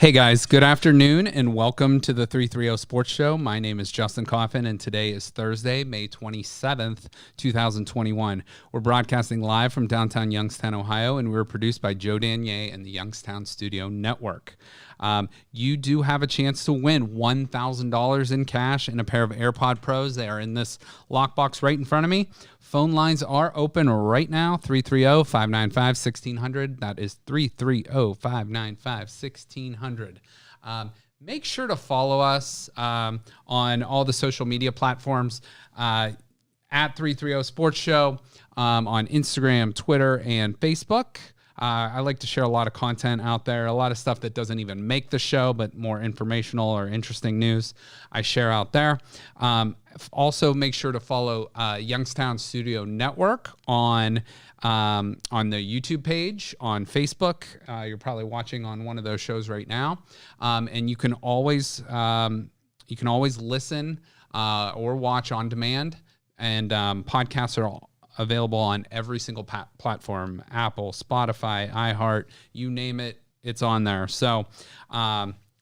Hey guys, good afternoon and welcome to the 330 Sports Show. My name is Justin Coffin and today is Thursday, May 27th, 2021. We're broadcasting live from downtown Youngstown, Ohio, and we're produced by Joe Danier and the Youngstown Studio Network. You do have a chance to win $1,000 in cash and a pair of AirPod Pros. They are in this lockbox right in front of me. Phone lines are open right now, 330-595-1600. That is 330-595-1600. Make sure to follow us on all the social media platforms at 330 Sports Show on Instagram, Twitter, and Facebook. I like to share a lot of content out there, a lot of stuff that doesn't even make the show, but more informational or interesting news I share out there. Also, make sure to follow Youngstown Studio Network on the YouTube page, on Facebook. You're probably watching on one of those shows right now, and you can always listen or watch on demand. And podcasts are available on every single platform: Apple, Spotify, iHeart, you name it, it's on there. So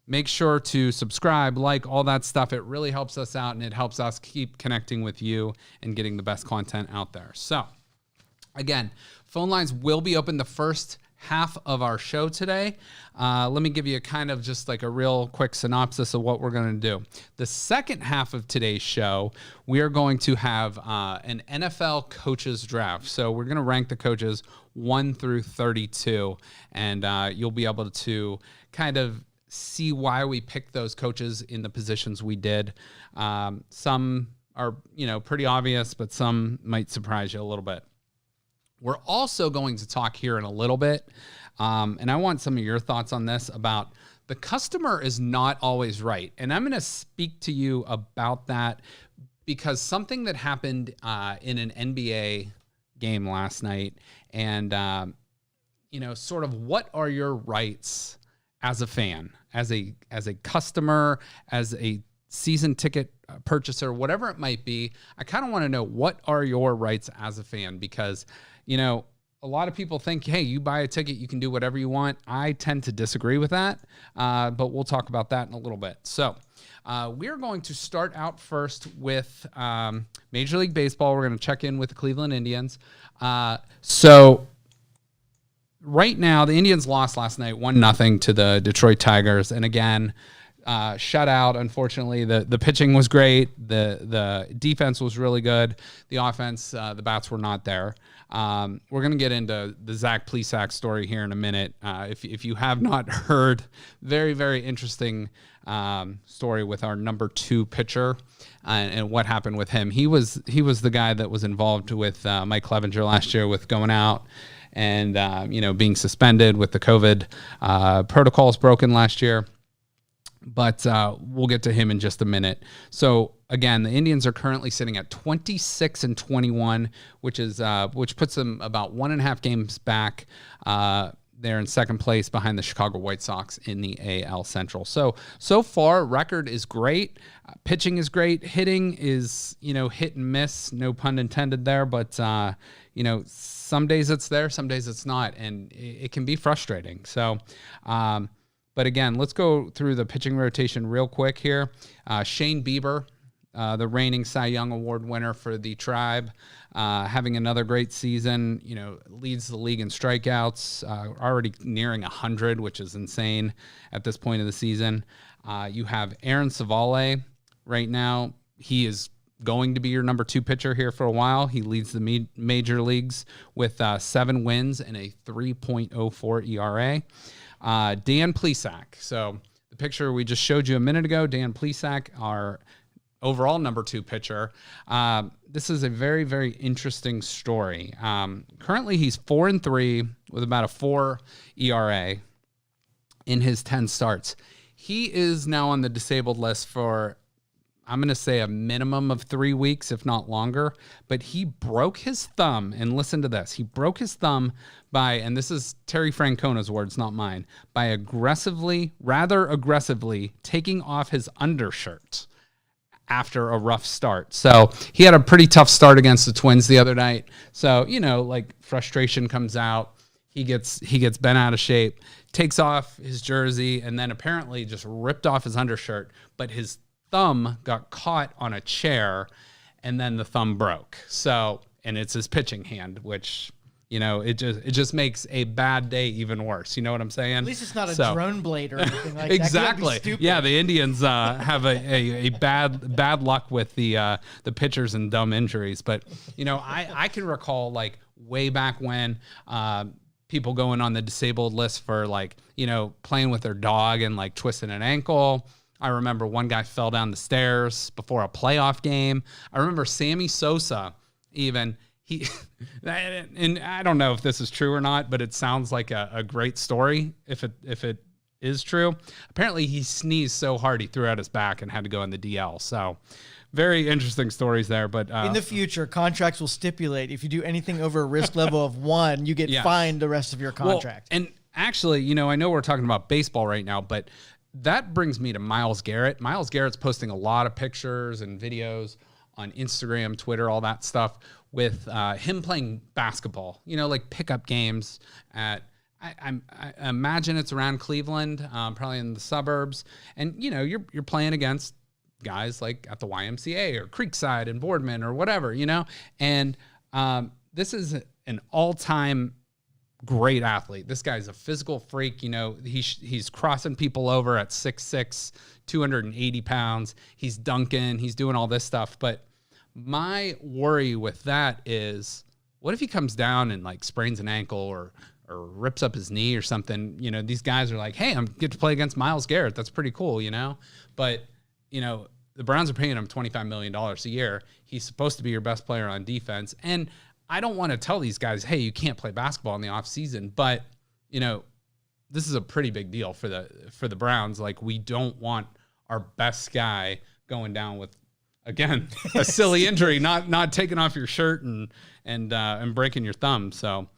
make sure to subscribe, like, all that stuff. It really helps us out, and it helps us keep connecting with you and getting the best content out there. So again, phone lines will be open the first half of our show today. Let me give you a kind of just like a real quick synopsis of what we're going to do. The second half of today's show, we are going to have an NFL coaches draft. So we're going to rank the coaches 1 through 32, and you'll be able to kind of see why we picked those coaches in the positions we did. Some are, pretty obvious, but some might surprise you a little bit. We're also going to talk here in a little bit, and I want some of your thoughts on this, about the customer is not always right. And I'm going to speak to you about that because something that happened in an NBA game last night, and, sort of what are your rights as a fan, as a customer, as a season ticket purchaser, whatever it might be. I kind of want to know, what are your rights as a fan? Because a lot of people think, hey, you buy a ticket, you can do whatever you want. I tend to disagree with that, but we'll talk about that in a little bit. So we're going to start out first with Major League Baseball. We're going to check in with the Cleveland Indians. So right now, the Indians lost last night 1-0 to the Detroit Tigers. And again, shutout. Unfortunately, the pitching was great. The defense was really good. The offense, the bats were not there. We're going to get into the Zach Pleisak story here in a minute. If you have not heard, very, very interesting story with our number 2 pitcher and what happened with him. He was the guy that was involved with Mike Clevenger last year with going out and being suspended with the COVID protocols broken last year. But we'll get to him in just a minute. So again, the Indians are currently sitting at 26-21, which puts them about 1.5 games back. They're in second place behind the Chicago White Sox in the AL Central. So far, record is great. Pitching is great. Hitting is, hit and miss, no pun intended there. But, some days it's there, some days it's not. And it can be frustrating. So, but again, let's go through the pitching rotation real quick here. Shane Bieber, the reigning Cy Young Award winner for the Tribe, having another great season, leads the league in strikeouts, already nearing 100, which is insane at this point of the season. You have Aaron Savale right now. He is going to be your number 2 pitcher here for a while. He leads the major leagues with 7 wins and a 3.04 ERA. Dan Pleisak. So the picture we just showed you a minute ago, Dan Pleisak, our overall number 2 pitcher. This is a very, very interesting story. Currently, he's 4-3 with about a 4 ERA in his 10 starts. He is now on the disabled list for, I'm going to say, a minimum of 3 weeks, if not longer. But he broke his thumb, and listen to this. He broke his thumb by, and this is Terry Francona's words, not mine, by rather aggressively taking off his undershirt after a rough start. So he had a pretty tough start against the Twins the other night. So, frustration comes out. he gets bent out of shape, takes off his jersey, and then apparently just ripped off his undershirt, but his thumb got caught on a chair, and then the thumb broke. So, and it's his pitching hand, which, you know, it just makes a bad day even worse. You know what I'm saying? At least it's not a drone blade or anything like exactly. that. Yeah, the Indians have a bad luck with the pitchers and dumb injuries. But, you know, I can recall, like, way back when people going on the disabled list for, like, you know, playing with their dog and, like, twisting an ankle. I remember one guy fell down the stairs before a playoff game. I remember Sammy Sosa even. And I don't know if this is true or not, but it sounds like a great story if it is true. Apparently he sneezed so hard he threw out his back and had to go in the DL. So very interesting stories there. But in the future, contracts will stipulate if you do anything over a risk level of 1, you get fined the rest of your contract. Well, and actually, you know, I know we're talking about baseball right now, but that brings me to Myles Garrett. Myles Garrett's posting a lot of pictures and videos on Instagram, Twitter, all that stuff with him playing basketball, you know, like pickup games at, I imagine it's around Cleveland, probably in the suburbs. And, you know, you're playing against guys like at the YMCA or Creekside and Boardman or whatever, you know, and this is an all-time great athlete. This guy's a physical freak. You know, he's crossing people over at 6'6", 280 pounds. He's dunking. He's doing all this stuff. But my worry with that is, what if he comes down and like sprains an ankle or rips up his knee or something? You know, these guys are like, hey, I'm get to play against Myles Garrett. That's pretty cool, you know? But, you know, the Browns are paying him $25 million a year. He's supposed to be your best player on defense. And I don't want to tell these guys, hey, you can't play basketball in the off season, but, you know, this is a pretty big deal for the Browns. Like, we don't want our best guy going down with, again, a silly injury, not taking off your shirt and breaking your thumb. So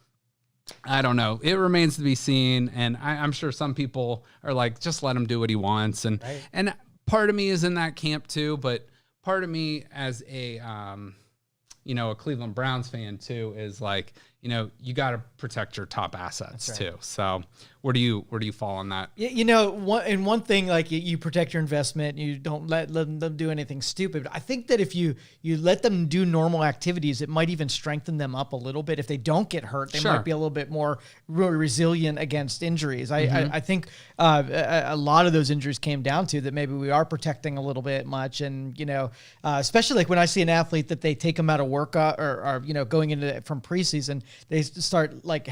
I don't know. It remains to be seen. And I'm sure some people are like, just let him do what he wants. And, right. And part of me is in that camp too, but part of me as a Cleveland Browns fan too is like, you know, you got to protect your top assets too. So where do you fall on that? You know, one thing, like you protect your investment, you don't let them do anything stupid. But I think that if you let them do normal activities, it might even strengthen them up a little bit. If they don't get hurt, they might be a little bit more resilient against injuries. I think a lot of those injuries came down to that maybe we are protecting a little bit much. And, you know, especially like when I see an athlete that they take them out of workout or you know, going into from preseason, they start like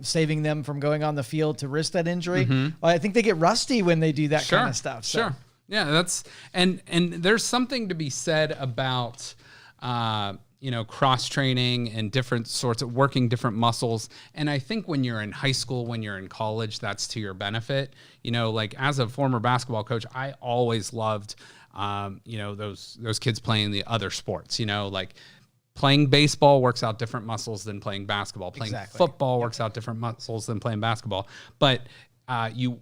saving them from going on the field to risk that injury. I think they get rusty when they do that kind of stuff. So. Sure. Yeah, that's and there's something to be said about cross training and different sorts of working different muscles. And I think when you're in high school, when you're in college, that's to your benefit. You know, like as a former basketball coach, I always loved those kids playing the other sports, you know, like playing baseball works out different muscles than playing basketball. Playing football works out different muscles than playing basketball. But you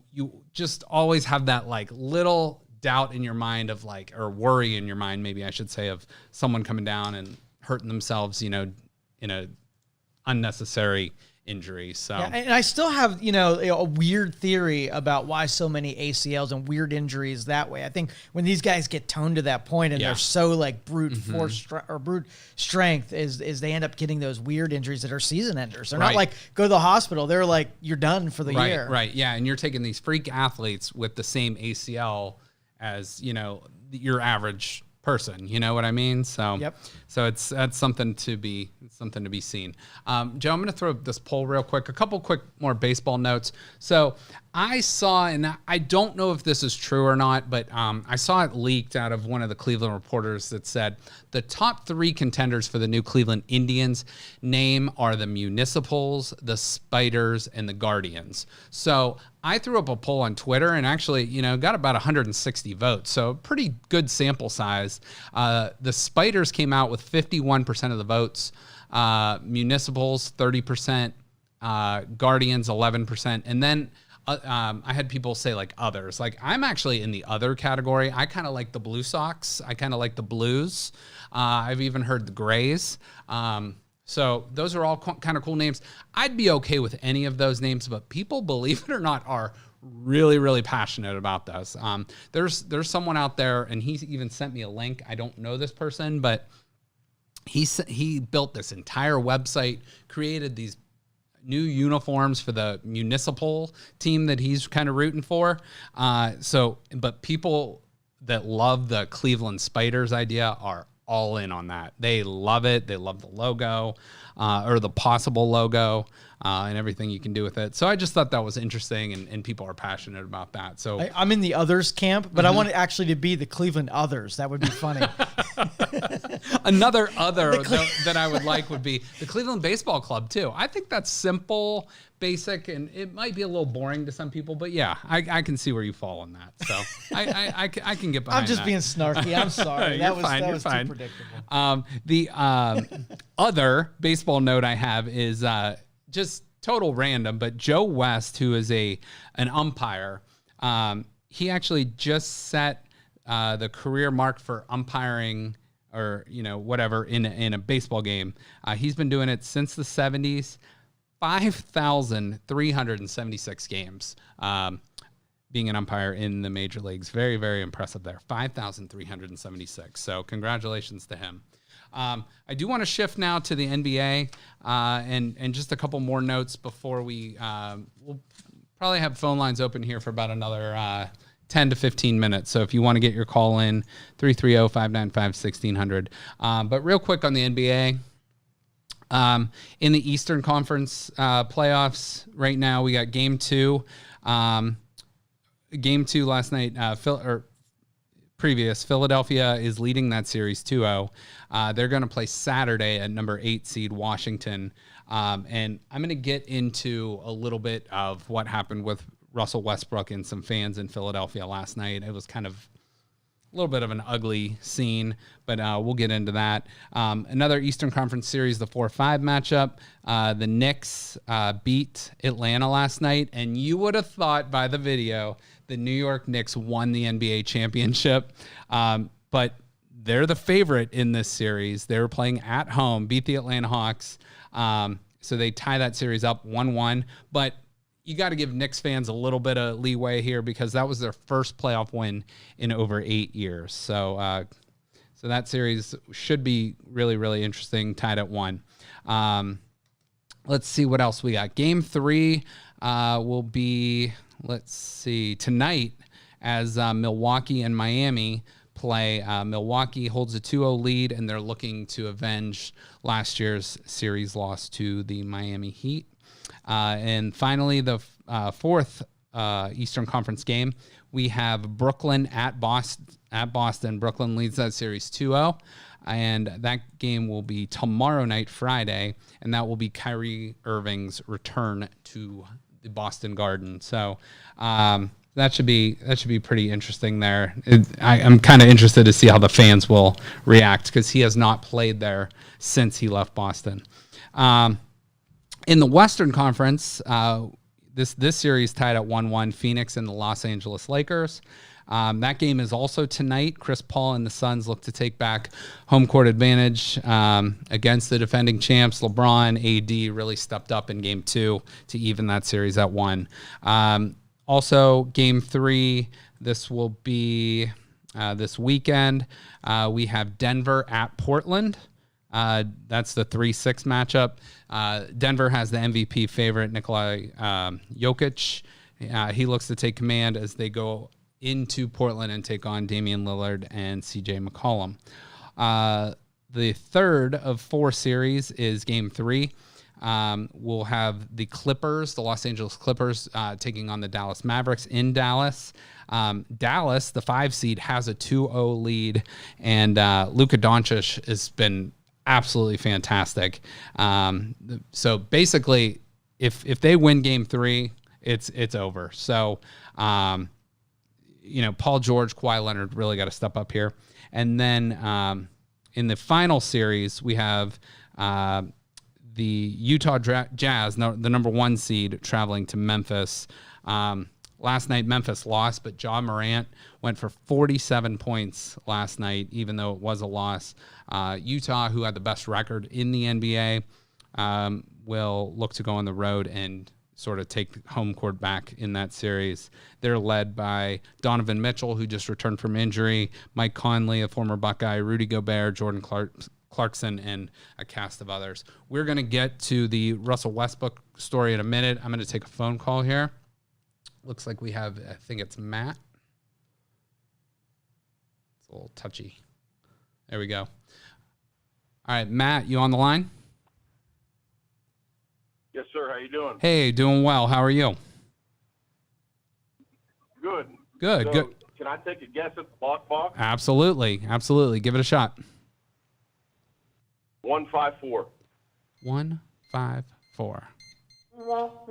just always have that like little doubt in your mind of like, or worry in your mind, maybe I should say, of someone coming down and hurting themselves, you know, in a unnecessary injury. So yeah, and I still have, you know, a weird theory about why so many ACLs and weird injuries that way. I think when these guys get toned to that point and they're so like brute force or brute strength is they end up getting those weird injuries that are season enders. They're not like go to the hospital. They're like, you're done for the year. Right. Yeah. And you're taking these freak athletes with the same ACL as, you know, your average person, you know what I mean? So, so that's something to be seen. Joe, I'm going to throw this poll real quick. A couple quick more baseball notes. So I saw, and I don't know if this is true or not, but I saw it leaked out of one of the Cleveland reporters that said the top 3 contenders for the new Cleveland Indians name are the Municipals, the Spiders, and the Guardians. So I threw up a poll on Twitter and actually, you know, got about 160 votes. So pretty good sample size. The Spiders came out with 51% of the votes, Municipals 30%, Guardians 11%, and then I had people say like others. Like I'm actually in the other category. I kind of like the Blue Sox. I kind of like the Blues. I've even heard the Grays. So those are all kind of cool names. I'd be okay with any of those names, but people, believe it or not, are really, really passionate about this. There's someone out there, and he even sent me a link. I don't know this person, but he built this entire website, created these new uniforms for the municipal team that he's kind of rooting for. But people that love the Cleveland Spiders idea are all in on that. They love it. They love the logo, or the possible logo, and everything you can do with it. So I just thought that was interesting, and people are passionate about that. So I'm in the others camp, but I want it actually to be the Cleveland Others. That would be funny. Another other that I would like would be the Cleveland Baseball Club too. I think that's simple, basic, and it might be a little boring to some people, but yeah, I can see where you fall on that. So I can get behind I'm just that. being snarky. I'm sorry. that was too predictable. The other baseball note I have is just total random, but Joe West, who is an umpire, he actually just set the career mark for umpiring, or whatever, in a baseball game. He's been doing it since the 70s. 5,376 games being an umpire in the major leagues. Very, very impressive there. 5,376. So congratulations to him. I do want to shift now to the NBA, and just a couple more notes before we'll probably have phone lines open here for about another 10 to 15 minutes. So if you want to get your call in, 330-595-1600. But real quick on the NBA, in the Eastern Conference playoffs right now, we got game two last night, Philadelphia is leading that series 2-0. They're going to play Saturday at number 8 seed Washington. And I'm going to get into a little bit of what happened with Russell Westbrook and some fans in Philadelphia last night. It was kind of a little bit of an ugly scene, but we'll get into that. Another Eastern Conference series, the 4-5 matchup. The Knicks beat Atlanta last night, and you would have thought by the video the New York Knicks won the NBA championship, but they're the favorite in this series. They were playing at home, beat the Atlanta Hawks, so they tie that series up 1-1, but you got to give Knicks fans a little bit of leeway here because that was their first playoff win in over 8 years. So that series should be really, really interesting, tied at 1. Let's see what else we got. Game 3 will be, tonight as Milwaukee and Miami play. Milwaukee holds a 2-0 lead, and they're looking to avenge last year's series loss to the Miami Heat. And finally, the fourth Eastern Conference game, we have Brooklyn at Boston. Brooklyn leads that series 2-0, and that game will be tomorrow night, Friday, and that will be Kyrie Irving's return to the Boston Garden. So that should be pretty interesting there. I'm kind of interested to see how the fans will react because he has not played there since he left Boston. In the Western Conference, this series tied at 1-1, Phoenix and the Los Angeles Lakers. That game is also tonight. Chris Paul and the Suns look to take back home court advantage against the defending champs. LeBron, AD really stepped up in Game 2 to even that series at 1. Also, Game 3, this will be this weekend. We have Denver at Portland. That's the 3-6 matchup. Denver has the MVP favorite, Nikola Jokic. He looks to take command as they go into Portland and take on Damian Lillard and CJ McCollum. The third of 4 series is Game 3. We'll have the Los Angeles Clippers, taking on the Dallas Mavericks in Dallas. Dallas, the 5 seed, has a 2-0 lead, and Luka Doncic has been absolutely fantastic. So basically, if they win Game 3, it's over. So, Paul George, Kawhi Leonard really got to step up here. And then in the final series, we have the Utah Jazz, the number 1 seed, traveling to Memphis. last night Memphis lost, but Ja Morant went for 47 points last night, even though it was a loss. Utah, who had the best record in the NBA, will look to go on the road and sort of take home court back in that series. They're led by Donovan Mitchell, who just returned from injury, Mike Conley, a former Buckeye, Rudy Gobert, Jordan Clarkson, and a cast of others. We're going to get to the Russell Westbrook story in a minute. I'm going to take a phone call here. Looks like we have, I think it's Matt. It's a little touchy. There we go. All right, Matt, you on the line? Yes, sir. How you doing? Hey, doing well. How are you? Good. Good, So, good. Can I take a guess at the block box? Absolutely. Give it a shot. 154. 154. All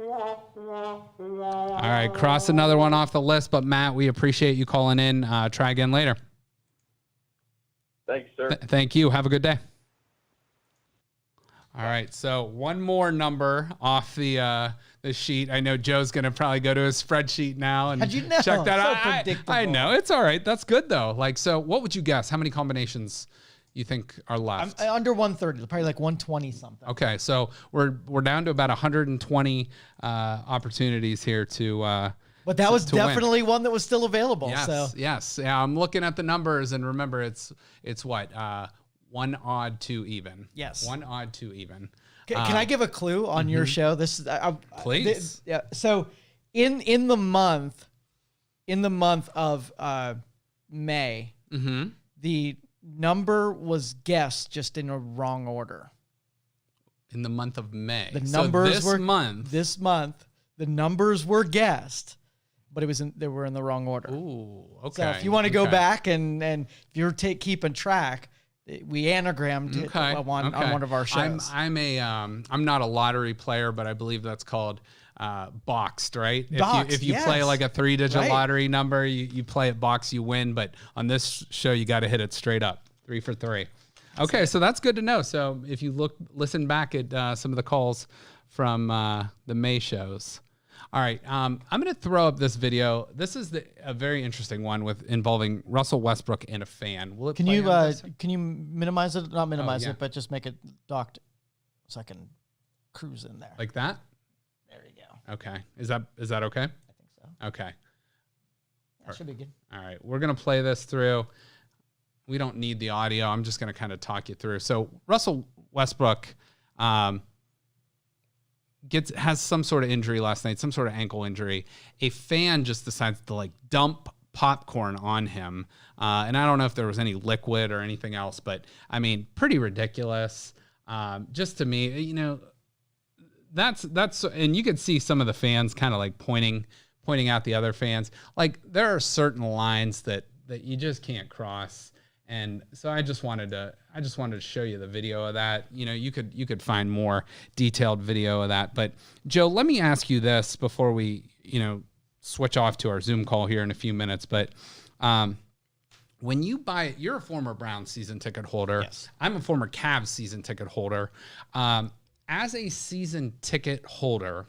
right, cross another one off the list, but Matt, we appreciate you calling in. Try again later. Thanks, sir. Thank you. Have a good day. All right, so one more number off the sheet. I know Joe's going to probably go to his spreadsheet now and How'd you know? check that So out. predictable. I know. It's all right. That's good, though. Like, so what would you guess? How many combinations you think are left? I'm under 130, probably like 120 something. Okay, so we're down to about 120 opportunities here to But that was to win. definitely one that was still available. Yes, So yes. Yeah, I'm looking at the numbers, and remember, it's what? One odd, two even. Yes. One odd, two even. Can I give a clue on your show? This is Please. yeah. So in the month of May, the number was guessed just in a wrong order. In the month of May. The numbers so this month, the numbers were guessed, but they were in the wrong order. Ooh, okay. So if you want to go back and if you're keeping track, we anagrammed it on one of our shows. I'm not a lottery player, but I believe that's called boxed, right? Boxed, if you yes. play like a 3-digit Right. lottery number, you play it box, you win. But on this show, you got to hit it straight up, 3 for 3. Okay, so that's good to know. So if you listen back at some of the calls from the May shows. All right, I'm going to throw up this video. This is a very interesting one involving Russell Westbrook and a fan. Will it Can play you on this? can you minimize it? Not minimize yeah. it, but just make it docked so I can cruise in there. Like that? There you go. Okay. Is that okay? I think so. Okay. That should be good. All right. We're going to play this through. We don't need the audio. I'm just going to kind of talk you through. So Russell Westbrook has some sort of injury last night, some sort of ankle injury. A fan just decides to like dump popcorn on him. And I don't know if there was any liquid or anything else, but I mean, pretty ridiculous. Just to me, that's, and you could see some of the fans kind of like pointing out the other fans. Like there are certain lines that you just can't cross. And so I just wanted to show you the video of that. You could find more detailed video of that. But Joe, let me ask you this before we, switch off to our Zoom call here in a few minutes. But when you buy, you're a former Browns season ticket holder. Yes. I'm a former Cavs season ticket holder. As a season ticket holder,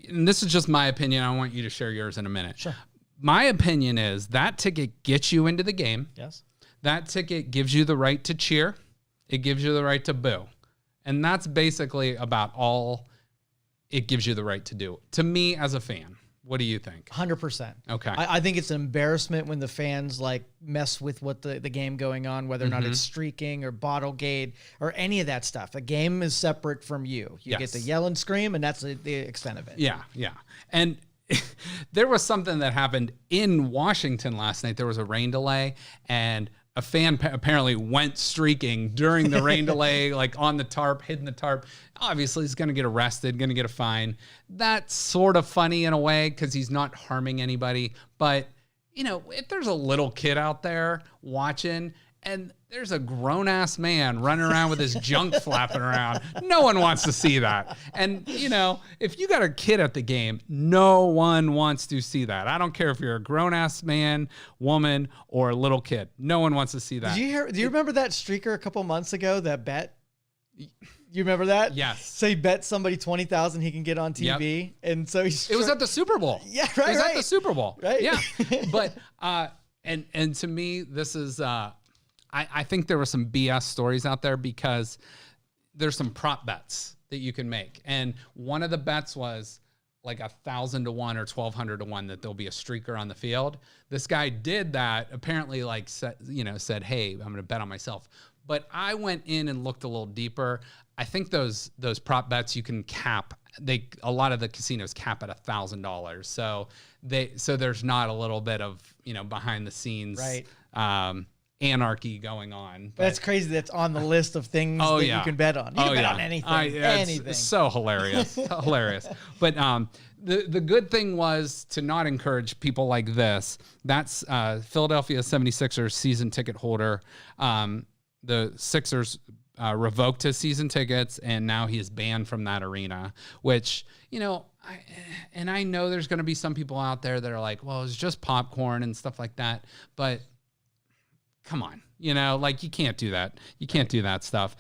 and this is just my opinion, I want you to share yours in a minute. Sure. My opinion is that ticket gets you into the game. Yes. That ticket gives you the right to cheer. It gives you the right to boo. And that's basically about all it gives you the right to do. To me as a fan, what do you think? 100%. Okay. I think it's an embarrassment when the fans like mess with what the game going on, whether or not it's streaking or bottle gate or any of that stuff. The game is separate from you. You get to yell and scream, and that's the extent of it. Yeah, yeah. And there was something that happened in Washington last night. There was a rain delay, and a fan apparently went streaking during the rain delay, like on the tarp, hitting the tarp. Obviously, he's going to get arrested, going to get a fine. That's sort of funny in a way because he's not harming anybody. But, if there's a little kid out there watching and there's a grown-ass man running around with his junk flapping around, no one wants to see that. And, if you got a kid at the game, no one wants to see that. I don't care if you're a grown-ass man, woman, or a little kid. No one wants to see that. Do you remember that streaker a couple months ago that bet? You remember that? Yes. So he bet somebody 20,000 he can get on TV, and so it was at the Super Bowl. Yeah, right. It was at the Super Bowl. Right. Yeah. But and to me, this is I think there were some BS stories out there because there's some prop bets that you can make, and one of the bets was like 1,000 to 1 or 1,200 to 1 that there'll be a streaker on the field. This guy did that. Apparently, like said, hey, I'm going to bet on myself. But I went in and looked a little deeper. I think those prop bets you can cap. A lot of the casinos cap at $1,000. So there's not a little bit of behind the scenes anarchy going on. But that's crazy. That's on the list of things you can bet on. You can bet on anything. Anything. It's so hilarious. Hilarious. But the good thing was to not encourage people like this. That's Philadelphia 76ers season ticket holder. The Sixers revoked his season tickets, and now he is banned from that arena, which, I know there's going to be some people out there that are like, well, it's just popcorn and stuff like that. But come on, you can't do that. You can't do that stuff.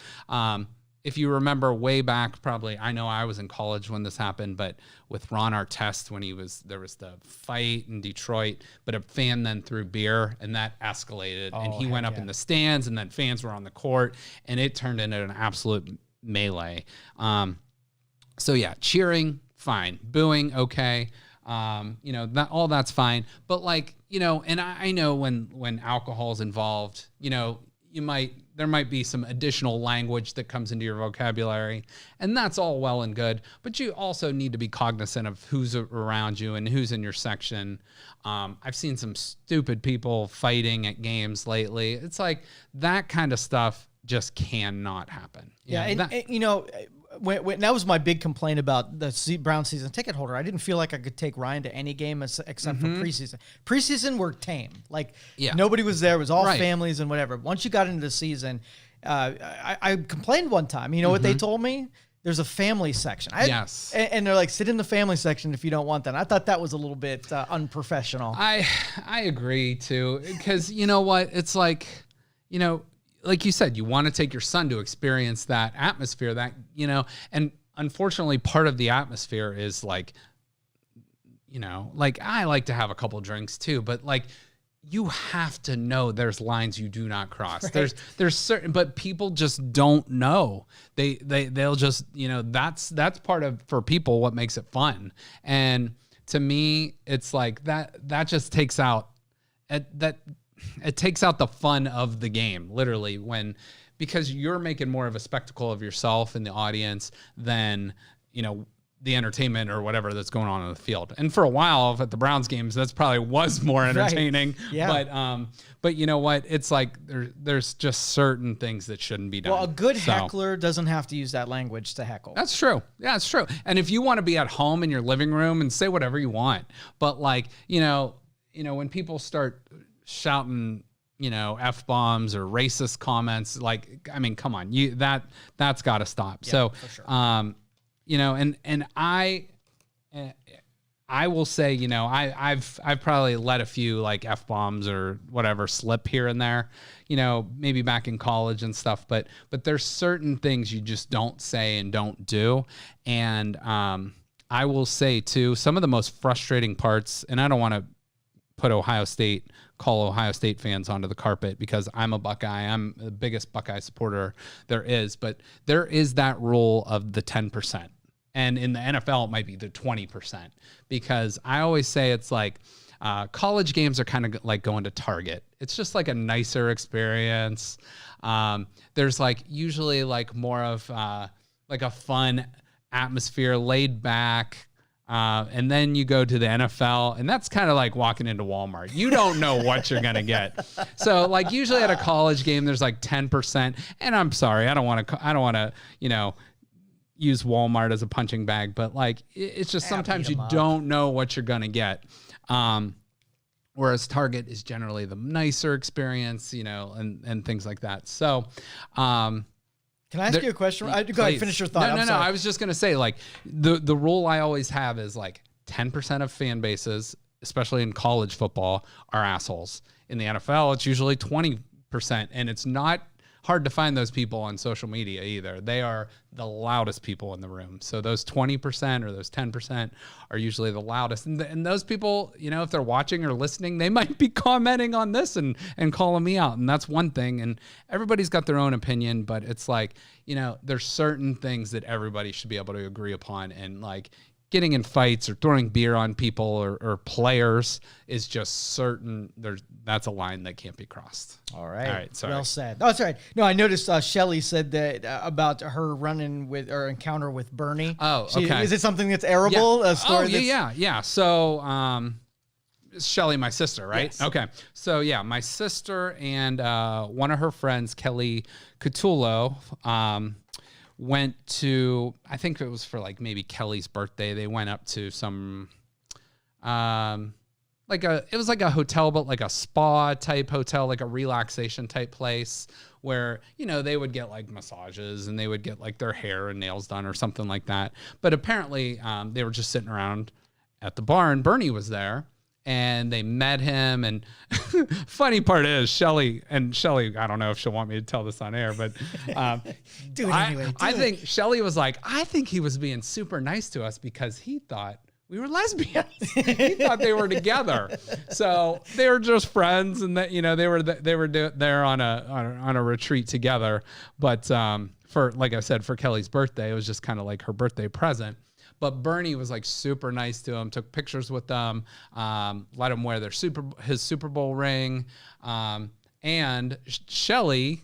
If you remember way back, probably, I know I was in college when this happened, but with Ron Artest, when there was the fight in Detroit, but a fan then threw beer and that escalated, and he went up in the stands, and then fans were on the court, and it turned into an absolute melee. So yeah, cheering, fine. Booing, okay. All that's fine. But and I know when alcohol's involved, there might be some additional language that comes into your vocabulary, and that's all well and good, but you also need to be cognizant of who's around you and who's in your section. I've seen some stupid people fighting at games lately. It's like that kind of stuff just cannot happen. When that was my big complaint about the Brown season ticket holder. I didn't feel like I could take Ryan to any game except for preseason. Preseason were tame. Nobody was there. It was all families and whatever. Once you got into the season, I complained one time. You know what they told me? There's a family section. Yes. And they're like, sit in the family section if you don't want that. I thought that was a little bit unprofessional. I agree too, because you know what? It's like you said, you want to take your son to experience that atmosphere, and unfortunately part of the atmosphere is I like to have a couple drinks too, but you have to know there's lines you do not cross. Right. There's certain, but people just don't know. They'll just, that's part of, for people, what makes it fun. And to me, it's like that just takes out it takes out the fun of the game, literally, because you're making more of a spectacle of yourself and the audience than, the entertainment or whatever that's going on in the field. And for a while at the Browns games, that's probably was more entertaining. Right. Yeah. But you know what? It's like there's just certain things that shouldn't be done. Well, a good heckler doesn't have to use that language to heckle. That's true. Yeah, it's true. And if you want to be at home in your living room and say whatever you want, but when people start shouting, F-bombs or racist comments, come on, that's got to stop. Yeah, so, for sure. And I will say, I've probably let a few F-bombs or whatever slip here and there, maybe back in college and stuff, but there's certain things you just don't say and don't do. And, I will say too, some of the most frustrating parts, and I don't want to call Ohio State fans onto the carpet because I'm a Buckeye. I'm the biggest Buckeye supporter there is, but there is that rule of the 10%. And in the NFL, it might be the 20%, because I always say it's college games are kind of like going to Target. It's just a nicer experience. There's usually more of a fun atmosphere, laid back. And then you go to the NFL, and that's kind of like walking into Walmart. You don't know what you're going to get. So usually at a college game, there's 10%. And I'm sorry, I don't want to, use Walmart as a punching bag, but it's just sometimes you don't know what you're going to get. Whereas Target is generally the nicer experience, and things like that. So, can I ask you a question? Go ahead, finish your thought. No. I was just going to say, the rule I always have is 10% of fan bases, especially in college football, are assholes. In the NFL, it's usually 20%, and it's not hard to find those people on social media either. They are the loudest people in the room. So those 20% or those 10% are usually the loudest. And those people, you know, if they're watching or listening, they might be commenting on this and calling me out. And that's one thing. And everybody's got their own opinion, but it's like, you know, there's certain things that everybody should be able to agree upon. And like, getting in fights or throwing beer on people or players is just certain. That's a line that can't be crossed. All right. Sorry. Well said. Oh, that's right. No, I noticed Shelly said that about her run-in with or encounter with Bernie. Oh, okay. Is it something that's airable? Yeah. A story Yeah. So, Shelly, my sister, right? Yes. Okay. So yeah, my sister and one of her friends, Kelly Catullo, went to, I think it was for like maybe Kelly's birthday. They went up to some, it was like a hotel, but like a spa type hotel, like a relaxation type place where, you know, they would get like massages and they would get like their hair and nails done or something like that. But apparently they were just sitting around at the bar and Bernie was there. And they met him. And funny part is Shelly, I don't know if she'll want me to tell this on air, but do it anyway. I think Shelly was like, I think he was being super nice to us because he thought we were lesbians. He thought they were together. So they were just friends, and that, you know, they were there on a retreat together. But for, like I said, for Kelly's birthday, it was just kind of like her birthday present. But Bernie was like super nice to him, took pictures with them, let him wear his Super Bowl ring. And Shelly,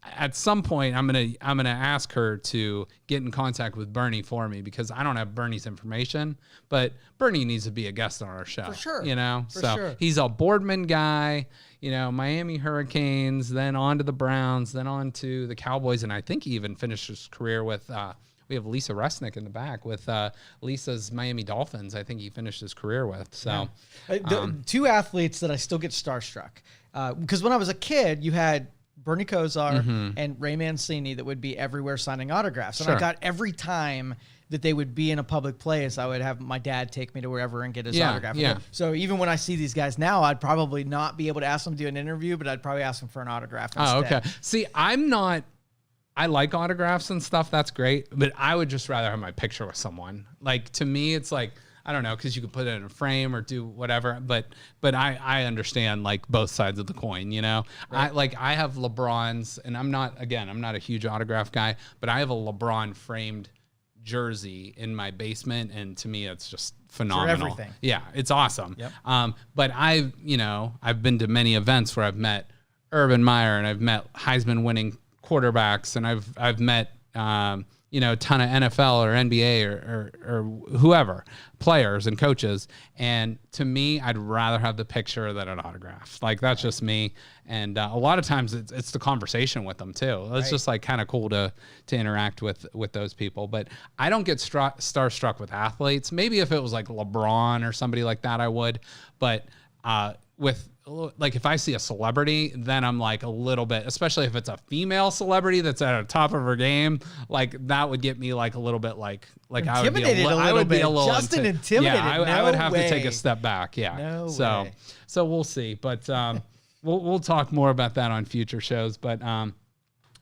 at some point, I'm gonna ask her to get in contact with Bernie for me because I don't have Bernie's information, but Bernie needs to be a guest on our show. For sure. You know? For sure. He's a Boardman guy, you know, Miami Hurricanes, then on to the Browns, then on to the Cowboys, and I think he even finished his career with we have Lisa Resnick in the back with Lisa's Miami Dolphins. I think he finished his career with. So, two athletes that I still get starstruck because when I was a kid, you had Bernie Kosar and Ray Mancini that would be everywhere signing autographs, and I got every time that they would be in a public place, I would have my dad take me to wherever and get his autograph. Yeah. So even when I see these guys now, I'd probably not be able to ask them to do an interview, but I'd probably ask them for an autograph instead. Oh, okay. See, I like autographs and stuff. That's great. But I would just rather have my picture with someone. Like, to me, it's like, I don't know, because you could put it in a frame or do whatever. But I understand, like, both sides of the coin, you know? Right. I have LeBron's, and I'm not a huge autograph guy, but I have a LeBron framed jersey in my basement. And to me, it's just phenomenal. For everything. Yeah, it's awesome. Yep. But I've been to many events where I've met Urban Meyer and I've met Heisman winning quarterbacks, and I've met a ton of NFL or NBA or whoever, players and coaches, and to me, I'd rather have the picture than an autograph. Like, that's just me, and a lot of times it's the conversation with them too. It's just like kind of cool to interact with those people. But I don't get starstruck with athletes. Maybe if it was like LeBron or somebody like that, I would. But with, like, if I see a celebrity, then I'm like a little bit, especially if it's a female celebrity that's at the top of her game, like that would get me like a little bit like I would be a little Justin intimidated. Yeah, I would have to take a step back. Yeah. So we'll see, but we'll talk more about that on future shows. But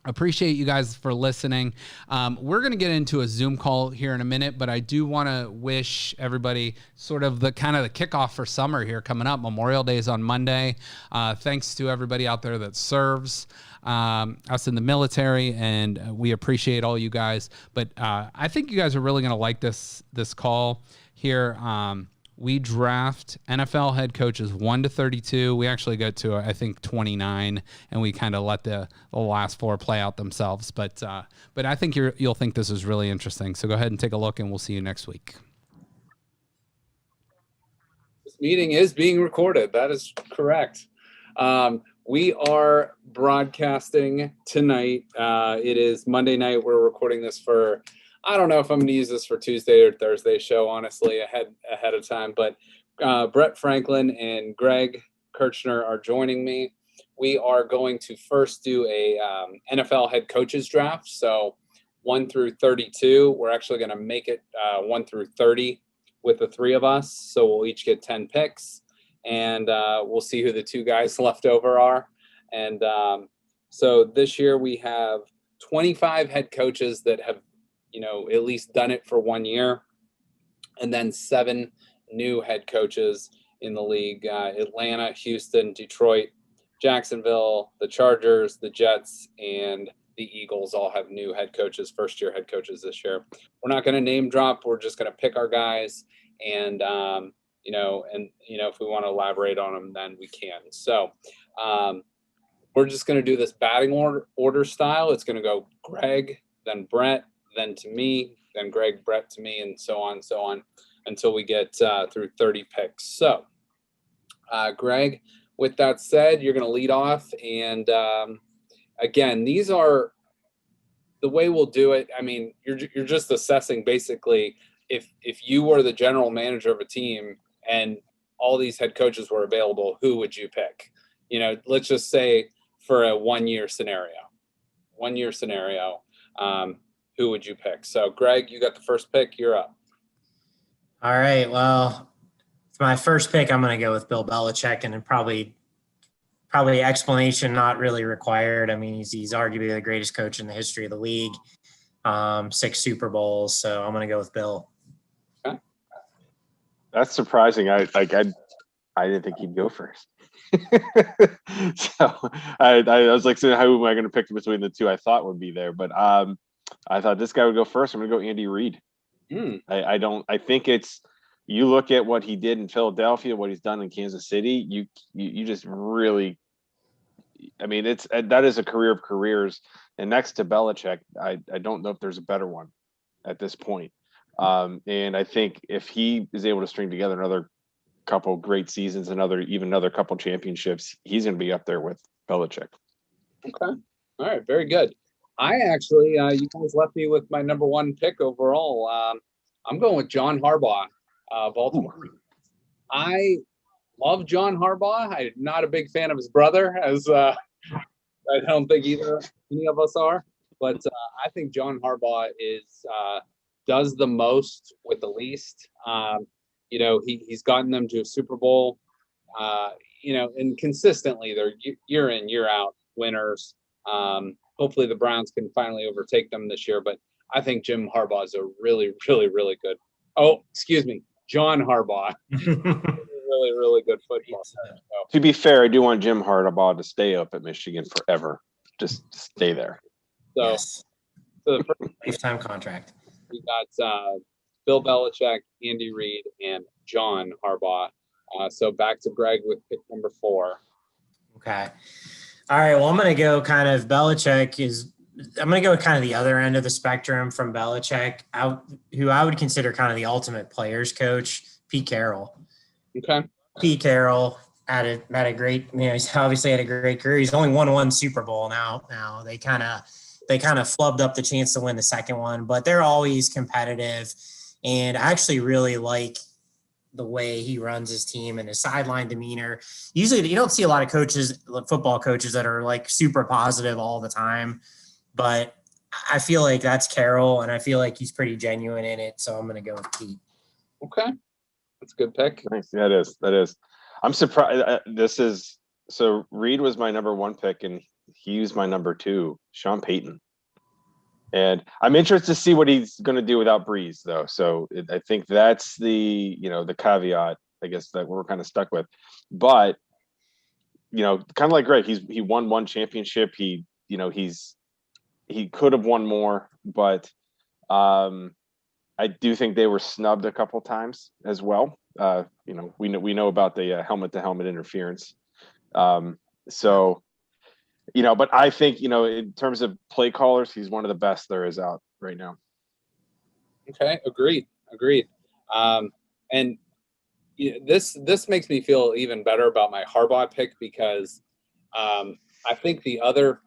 appreciate you guys for listening. We're going to get into a Zoom call here in a minute, but I do want to wish everybody sort of the kickoff for summer here coming up. Memorial Day is on Monday. Thanks to everybody out there that serves us in the military, and we appreciate all you guys. But I think you guys are really going to like this call here. We draft NFL head coaches 1 to 32. We actually go to, I think, 29, and we kind of let the last 4 play out themselves. But I think you'll think this is really interesting. So go ahead and take a look, and we'll see you next week. This meeting is being recorded. That is correct. We are broadcasting tonight. It is Monday night. We're recording this for, I don't know if I'm going to use this for Tuesday or Thursday show, honestly, ahead of time. But Brett Franklin and Greg Kirchner are joining me. We are going to first do a NFL head coaches draft. So 1 through 32. We're actually going to make it 1 through 30 with the 3 of us. So we'll each get 10 picks, and we'll see who the 2 guys left over are. And So this year we have 25 head coaches that have, at least done it for 1 year, and then 7 new head coaches in the league. Atlanta, Houston, Detroit, Jacksonville, the Chargers, the Jets, and the Eagles all have new head coaches, first-year head coaches this year. We're not going to name drop. We're just going to pick our guys, and if we want to elaborate on them, then we can. So we're just going to do this batting order style. It's going to go Greg, then Brett, then to me, then Greg, Brett to me, and so on, until we get through 30 picks. So, Greg, with that said, you're going to lead off. And again, these are the way we'll do it. I mean, you're just assessing basically if you were the general manager of a team and all these head coaches were available, who would you pick? Let's just say for a 1 year scenario. Who would you pick? So, Greg, you got the first pick. You're up. All right. Well, for my first pick, I'm going to go with Bill Belichick, and then probably explanation not really required. I mean, he's arguably the greatest coach in the history of the league. 6 Super Bowls. So I'm going to go with Bill. Okay. That's surprising. I didn't think he'd go first. So I was like, so how am I going to pick between the two I thought would be there? But I thought this guy would go first. I'm going to go Andy Reid. I think it's, you look at what he did in Philadelphia, what he's done in Kansas City, you just really, I mean, that is a career of careers. And next to Belichick, I don't know if there's a better one at this point. And I think if he is able to string together another couple great seasons, another couple championships, he's going to be up there with Belichick. Okay. All right. Very good. I actually, you guys left me with my number 1 pick overall. I'm going with John Harbaugh, Baltimore. I love John Harbaugh. I'm not a big fan of his brother, as I don't think any of us are. But I think John Harbaugh does the most with the least. He's gotten them to a Super Bowl, and consistently they're year in, year out winners. Hopefully the Browns can finally overtake them this year, but I think Jim Harbaugh is a really, really, really good. Oh, excuse me, John Harbaugh. Really, really good football. So, to be fair, I do want Jim Harbaugh to stay up at Michigan forever. Just stay there. So, Yes. so the first Lifetime contract. we got Bill Belichick, Andy Reid, and John Harbaugh. So back to Greg with pick number 4. Okay. All right. Well, I'm going to go kind of I'm going to go kind of the other end of the spectrum from Belichick, who I would consider kind of the ultimate players coach, Pete Carroll. Okay. Pete Carroll had a great, he's obviously had a great career. He's only won 1 Super Bowl now. They kind of flubbed up the chance to win the second one, but they're always competitive. And I actually really like the way he runs his team and his sideline demeanor. Usually you don't see a lot of football coaches that are like super positive all the time, but I feel like that's Carroll, and I feel like he's pretty genuine in it. So I'm going to go with Pete. Okay. That's a good pick. Nice. Yeah, that is. I'm surprised. So Reed was my number 1 pick, and he was my number 2, Sean Payton. And I'm interested to see what he's going to do without Breeze, though. So I think that's the caveat, I guess, that we're kind of stuck with. But, kind of like Greg, he won 1 championship. He could have won more, but I do think they were snubbed a couple times as well. We know about the helmet-to-helmet interference. But I think, in terms of play callers, he's one of the best there is out right now. Okay. Agreed. And this makes me feel even better about my Harbaugh pick, because I think the other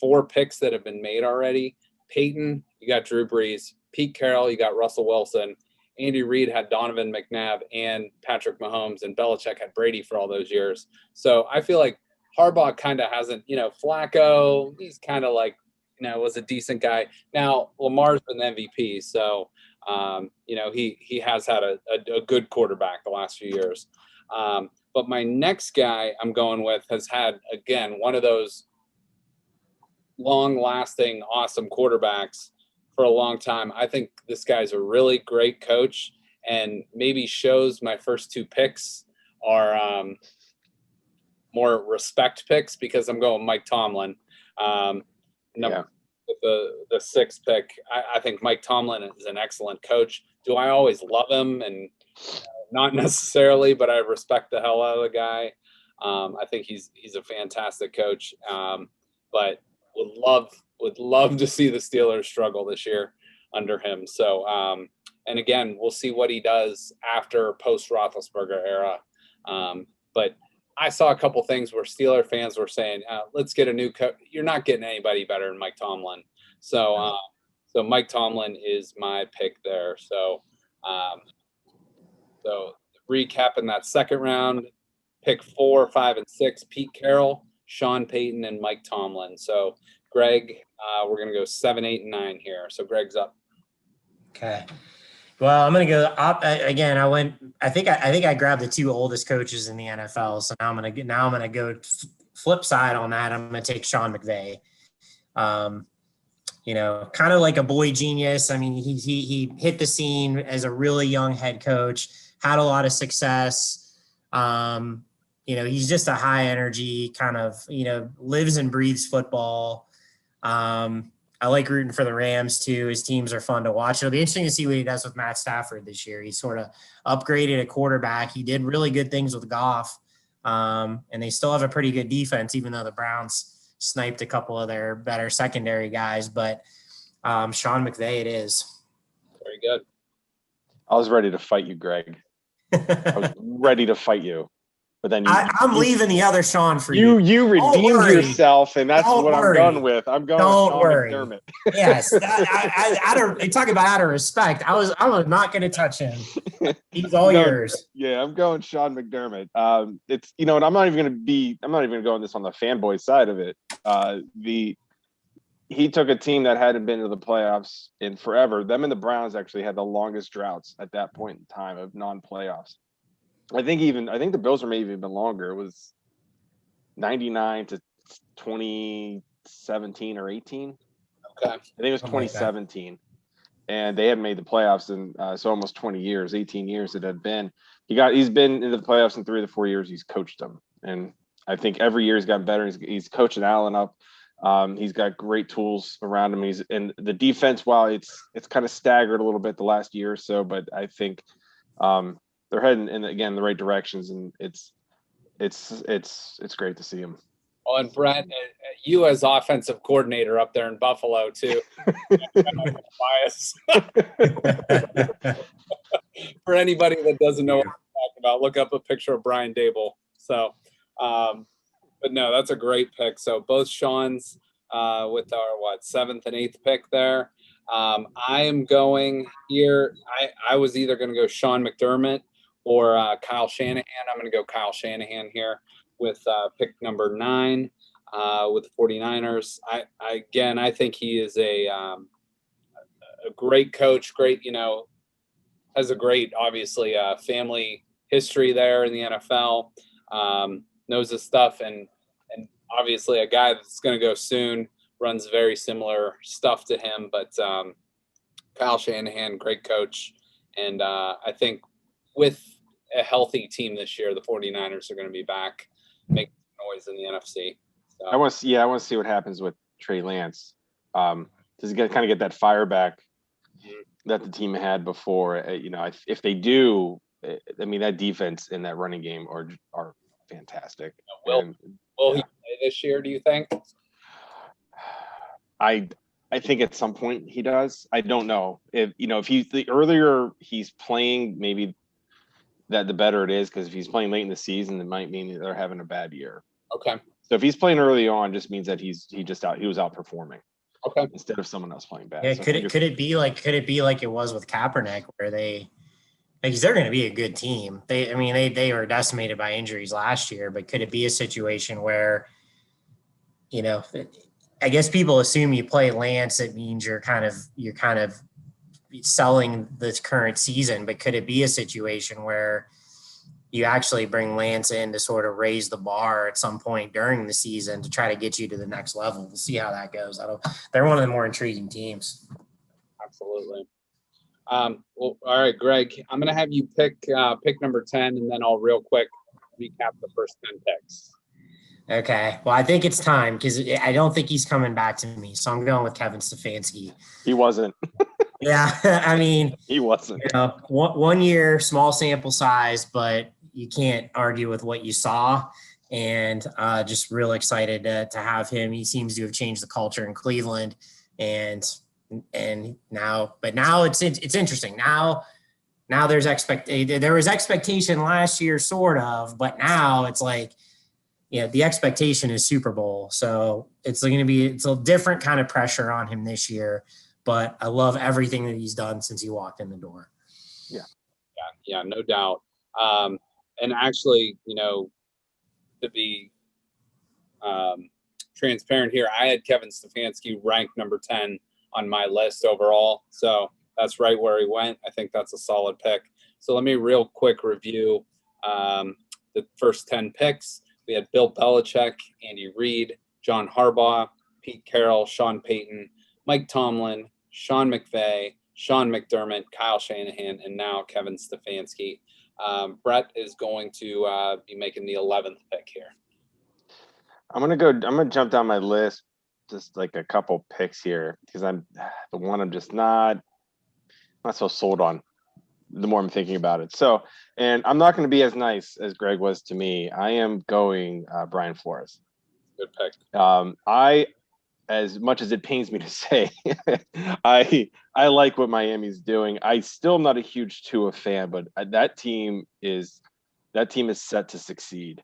4 picks that have been made already, Peyton, you got Drew Brees, Pete Carroll, you got Russell Wilson, Andy Reid had Donovan McNabb and Patrick Mahomes, and Belichick had Brady for all those years. So I feel like Harbaugh kind of hasn't, Flacco, he's kind of like, was a decent guy. Now, Lamar's been the MVP, so, he has had a good quarterback the last few years. But my next guy I'm going with has had, again, one of those long-lasting, awesome quarterbacks for a long time. I think this guy's a really great coach, and maybe shows my first two picks are more respect picks because I'm going Mike Tomlin. With the sixth pick, I think Mike Tomlin is an excellent coach. Do I always love him? And not necessarily, but I respect the hell out of the guy. I think he's a fantastic coach. But would love to see the Steelers struggle this year under him. So, and again, we'll see what he does after post Roethlisberger era. But I saw a couple things where Steeler fans were saying, let's get a new coach. You're not getting anybody better than Mike Tomlin. So, so Mike Tomlin is my pick there. So, so recapping that second round, pick 4, 5, and 6, Pete Carroll, Sean Payton, and Mike Tomlin. So Greg, we're going to go 7, 8, and 9 here. So Greg's up. Okay. Well, I'm going to go up again. I think I grabbed the 2 oldest coaches in the NFL. So now I'm going to go flip side on that. I'm going to take Sean McVay. Kind of like a boy genius. I mean, he hit the scene as a really young head coach, had a lot of success. He's just a high energy kind of, lives and breathes football. I like rooting for the Rams too. His teams are fun to watch. It'll be interesting to see what he does with Matt Stafford this year. He sort of upgraded a quarterback. He did really good things with Goff. And they still have a pretty good defense, even though the Browns sniped a couple of their better secondary guys. But Sean McVay it is. Very good. I was ready to fight you, Greg. I was ready to fight you. But then I'm leaving the other Sean for you. You redeemed yourself, and that's what I'm going with. I'm going Don't with Sean worry. McDermott. Yes, talk about out of respect. I'm not going to touch him. He's all yours. Yeah, I'm going Sean McDermott. It's and I'm not even going to go on this on the fanboy side of it. He took a team that hadn't been to the playoffs in forever. Them and the Browns actually had the longest droughts at that point in time of non-playoffs. I think the Bills were maybe even longer. It was 99 to 2017 or 18. Okay. I think it was 2017. And they hadn't made the playoffs in so almost 20 years, 18 years it had been. He's been in the playoffs in 3 of the 4 years he's coached them. And I think every year he's gotten better. He's coaching Allen up. He's got great tools around him. And the defense, while it's kind of staggered a little bit the last year or so, but I think they're heading in the right directions, and it's great to see him. Oh, and Brett, you as offensive coordinator up there in Buffalo too. Bias. For anybody that doesn't know what I'm talking about, look up a picture of Brian Dable. So, but no, that's a great pick. So both Sean's with our 7th and 8th pick there. I am going here. I was either going to go Sean McDermott or Kyle Shanahan. I'm going to go Kyle Shanahan here with pick number 9 with the 49ers. I think he is a great coach, has a great, obviously, family history there in the NFL, knows his stuff, and obviously a guy that's going to go soon, runs very similar stuff to him, but Kyle Shanahan, great coach, and I think with a healthy team this year, the 49ers are going to be back, making noise in the NFC. So. I want to see what happens with Trey Lance. Does he kind of get that fire back that the team had before? If they do, I mean, that defense and that running game are fantastic. Will he play this year, do you think? I think at some point he does. I don't know if the earlier he's playing, maybe that the better it is, because if he's playing late in the season, it might mean they're having a bad year. Okay. So if he's playing early on, just means that he was outperforming. Okay. Instead of someone else playing bad. Yeah, so could it be like it was with Kaepernick, where they're going to be a good team. They were decimated by injuries last year, but could it be a situation where, I guess people assume you play Lance, it means you're kind of selling this current season, but could it be a situation where, you actually bring Lance in to sort of raise the bar at some point during the season to try to get you to the next level. We'll see how that goes. They're one of the more intriguing teams. Absolutely. Well, all right, Greg, I'm going to have you pick number 10, and then I'll real quick recap the first 10 picks. Okay. Well, I think it's time because I don't think he's coming back to me. So I'm going with Kevin Stefanski. He wasn't. Yeah. I mean, He wasn't. You know, 1 year, small sample size, but you can't argue with what you saw. And just real excited to have him. He seems to have changed the culture in Cleveland. And now it's interesting. Now there's there was expectation last year, sort of, but now it's like, the expectation is Super Bowl. So it's a different kind of pressure on him this year, but I love everything that he's done since he walked in the door. Yeah, no doubt. And actually, to be transparent here, I had Kevin Stefanski ranked number 10 on my list overall. So that's right where he went. I think that's a solid pick. So let me real quick review the first 10 picks. We had Bill Belichick, Andy Reid, John Harbaugh, Pete Carroll, Sean Payton, Mike Tomlin, Sean McVay, Sean McDermott, Kyle Shanahan, and now Kevin Stefanski. Brett is going to be making the 11th pick here. I'm gonna jump down my list, just like a couple picks here, because I'm just not so sold on. The more I'm thinking about it. So, and I'm not going to be as nice as Greg was to me. I am going Brian Flores. Good pick. I, as much as it pains me to say, I like what Miami's doing. I still am not a huge Tua fan, but that team is set to succeed.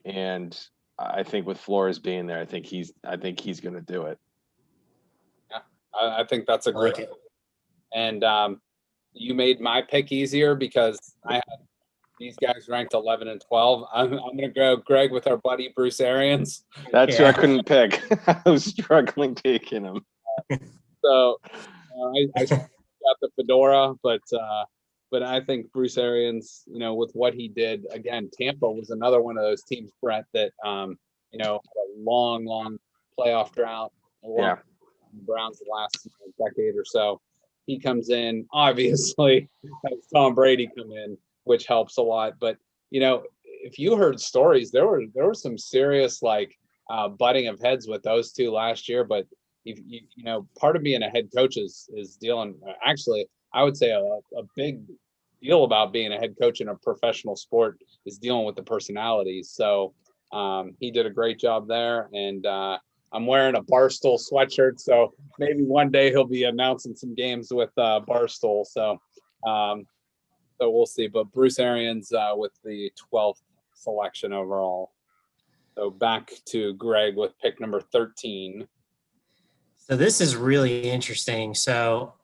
And I think with Flores being there, I think he's going to do it. Yeah, I think that's a great pick. And you made my pick easier because I had these guys ranked 11 and 12. I'm going to go Greg with our buddy Bruce Arians. That's who I couldn't pick. I was struggling taking him. So I got the fedora, but I think Bruce Arians, with what he did, again, Tampa was another one of those teams, Brett, that had a long playoff drought. Browns the last decade or so. He comes in, obviously, has Tom Brady come in, which helps a lot. But, if you heard stories, there were some serious, butting of heads with those two last year. But, part of being a head coach is dealing, actually, I would say a big deal about being a head coach in a professional sport is dealing with the personalities. So he did a great job there. And I'm wearing a Barstool sweatshirt, so maybe one day he'll be announcing some games with Barstool. So we'll see. But Bruce Arians with the 12th selection overall. So back to Greg with pick number 13. So this is really interesting. So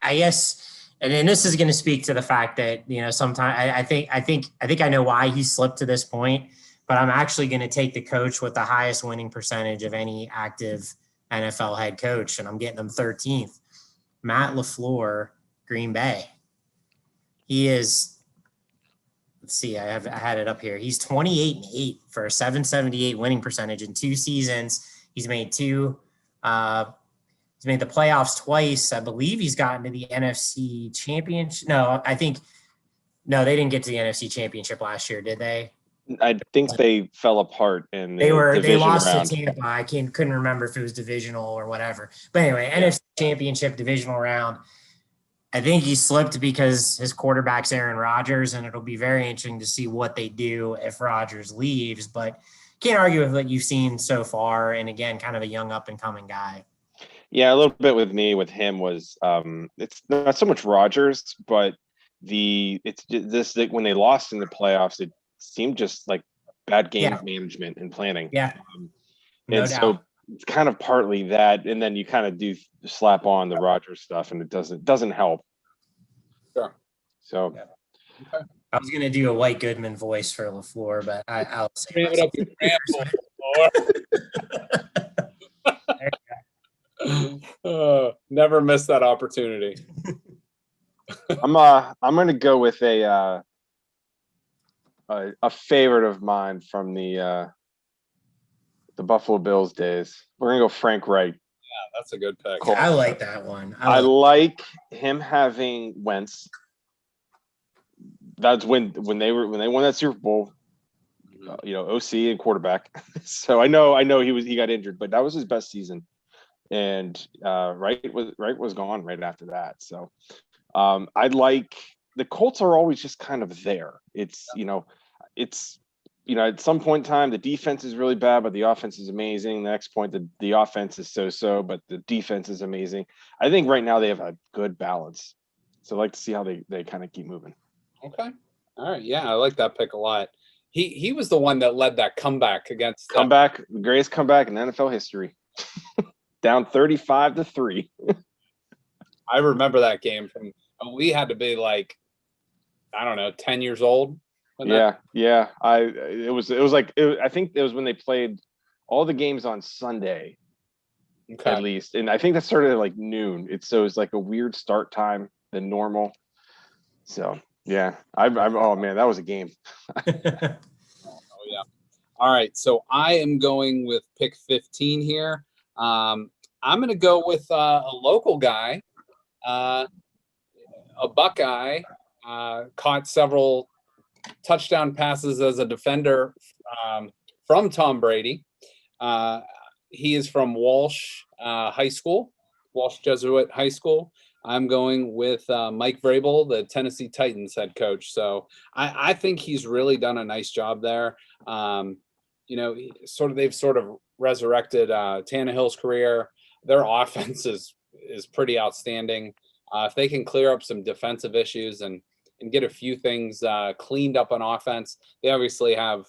I guess, and then this is going to speak to the fact that sometimes I think I know why he slipped to this point. But I'm actually going to take the coach with the highest winning percentage of any active NFL head coach, and I'm getting him 13th. Matt LaFleur, Green Bay. He is, let's see, I had it up here. He's 28-8 for a 778 winning percentage in 2 seasons. He's made the playoffs twice. I believe he's gotten to the NFC Championship. No, they didn't get to the NFC Championship last year, did they? I think they fell apart in they lost round. To Tampa. I couldn't remember if it was divisional or whatever. But anyway, NFC Championship divisional round. I think he slipped because his quarterback's Aaron Rodgers, and it'll be very interesting to see what they do if Rodgers leaves. But can't argue with what you've seen so far. And again, kind of a young up and coming guy. Yeah, a little bit with him was it's not so much Rodgers, but it's this when they lost in the playoffs, it seemed just like bad game management and planning. Yeah. And so it's kind of partly that, and then you kind of do slap on the Rodgers stuff, and it doesn't help. Sure. So okay. I was gonna do a White Goodman voice for LaFleur, but I'll say never miss that opportunity. I'm gonna go with a a favorite of mine from the Buffalo Bills days. We're gonna go Frank Reich. Yeah, that's a good pick. Cool. I like that one. I like him having Wentz. That's when they won that Super Bowl. OC and quarterback. So I know he got injured, but that was his best season. And Wright was gone right after that. So I'd like the Colts are always just kind of there. It's at some point in time the defense is really bad, but the offense is amazing. The next point the offense is so, but the defense is amazing. I think right now they have a good balance. So I'd like to see how they kind of keep moving. Okay. All right. Yeah, I like that pick a lot. He was the one that led that comeback against the greatest comeback in NFL history. Down 35-3. I remember that game we had to be like, I don't know, 10 years old. Yeah. I think it was when they played all the games on Sunday, at least. And I think that started at like noon. It was like a weird start time than normal. So yeah, oh man, that was a game. Oh yeah. All right. So I am going with pick 15 here. I'm going to go with a local guy, a Buckeye, caught several touchdown passes as a defender from Tom Brady. He is from Walsh High School, Walsh Jesuit High School. I'm going with Mike Vrabel, the Tennessee Titans head coach. So I think he's really done a nice job there. They've sort of resurrected Tannehill's career. Their offense is pretty outstanding. If they can clear up some defensive issues and get a few things cleaned up on offense, they obviously have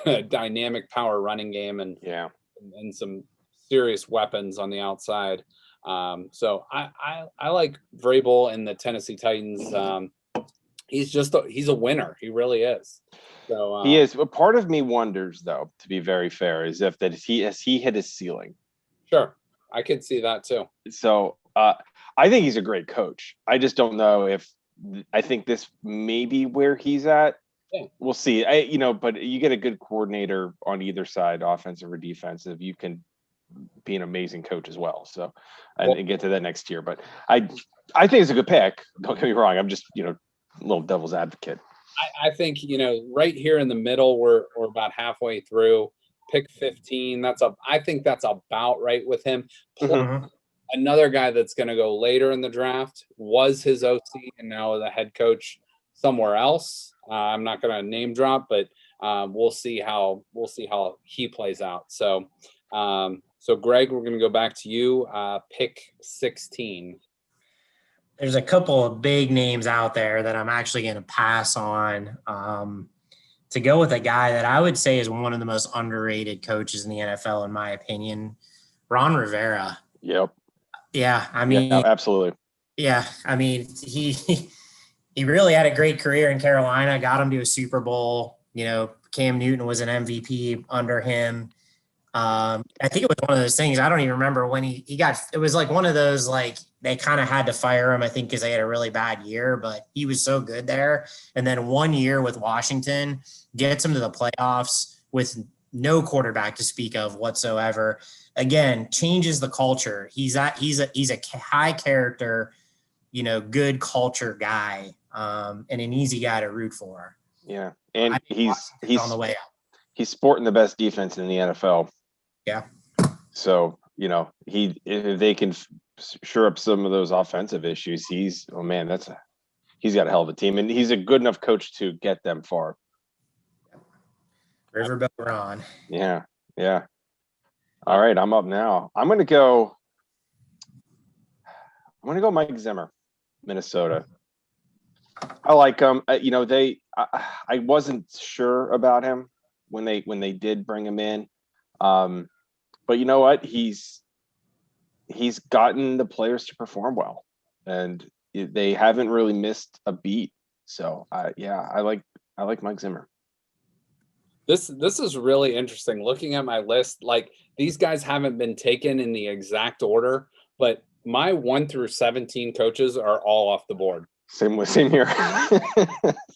a dynamic power running game and some serious weapons on the outside. So I like Vrabel and the Tennessee Titans. He's a winner. He really is. So he is. But part of me wonders, though, to be very fair, is if he hit his ceiling. Sure, I could see that too. So I think he's a great coach. I just don't know if I think this may be where he's at. Yeah. We'll see. But you get a good coordinator on either side, offensive or defensive, you can be an amazing coach as well. So and get to that next year. But I think it's a good pick. Don't get me wrong. I'm just a little devil's advocate. I think right here in the middle, we're about halfway through. Pick 15. I think that's about right with him. Plus, another guy that's going to go later in the draft was his OC and now the head coach somewhere else. I'm not going to name drop, but we'll see how he plays out. So Greg, we're going to go back to you. Pick 16. There's a couple of big names out there that I'm actually going to pass on to go with a guy that I would say is one of the most underrated coaches in the NFL, in my opinion, Ron Rivera. Yep. Yeah, I mean, absolutely. Yeah, I mean, he really had a great career in Carolina, got him to a Super Bowl. Cam Newton was an MVP under him. I think it was one of those things. I don't even remember when he got. It was like one of those like they kind of had to fire him, I think, because they had a really bad year. But he was so good there. And then 1 year with Washington gets him to the playoffs with no quarterback to speak of whatsoever. Again, changes the culture. He's a high character, good culture guy, and an easy guy to root for. Yeah, and he's on the way out. He's sporting the best defense in the NFL. Yeah. So if they can shore up some of those offensive issues, he's got a hell of a team, and he's a good enough coach to get them far. Riverboat Ron. Yeah. All right, I'm up now. I'm gonna go Mike Zimmer, Minnesota. I like him. I wasn't sure about him when they did bring him in, but you know what? He's gotten the players to perform well, and they haven't really missed a beat. So I like Mike Zimmer. This is really interesting. Looking at my list, like these guys haven't been taken in the exact order, but my 1 through 17 coaches are all off the board. Same here.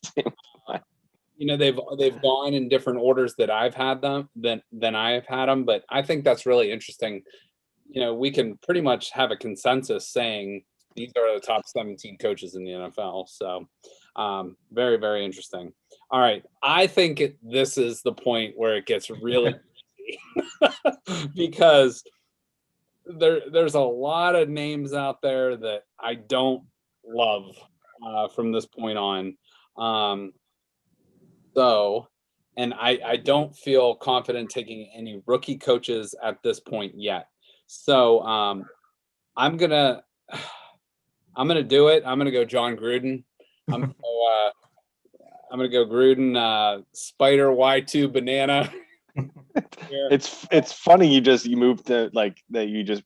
Same. they've gone in different orders that I've had them than I have had them, but I think that's really interesting. We can pretty much have a consensus saying these are the top 17 coaches in the NFL. So very, very interesting. All right. I think this is the point where it gets really because there's a lot of names out there that I don't love from this point on. And I don't feel confident taking any rookie coaches at this point yet. So I'm gonna do it. I'm gonna go John Gruden. I'm gonna go Gruden. Spider Y2 banana. It's funny you moved to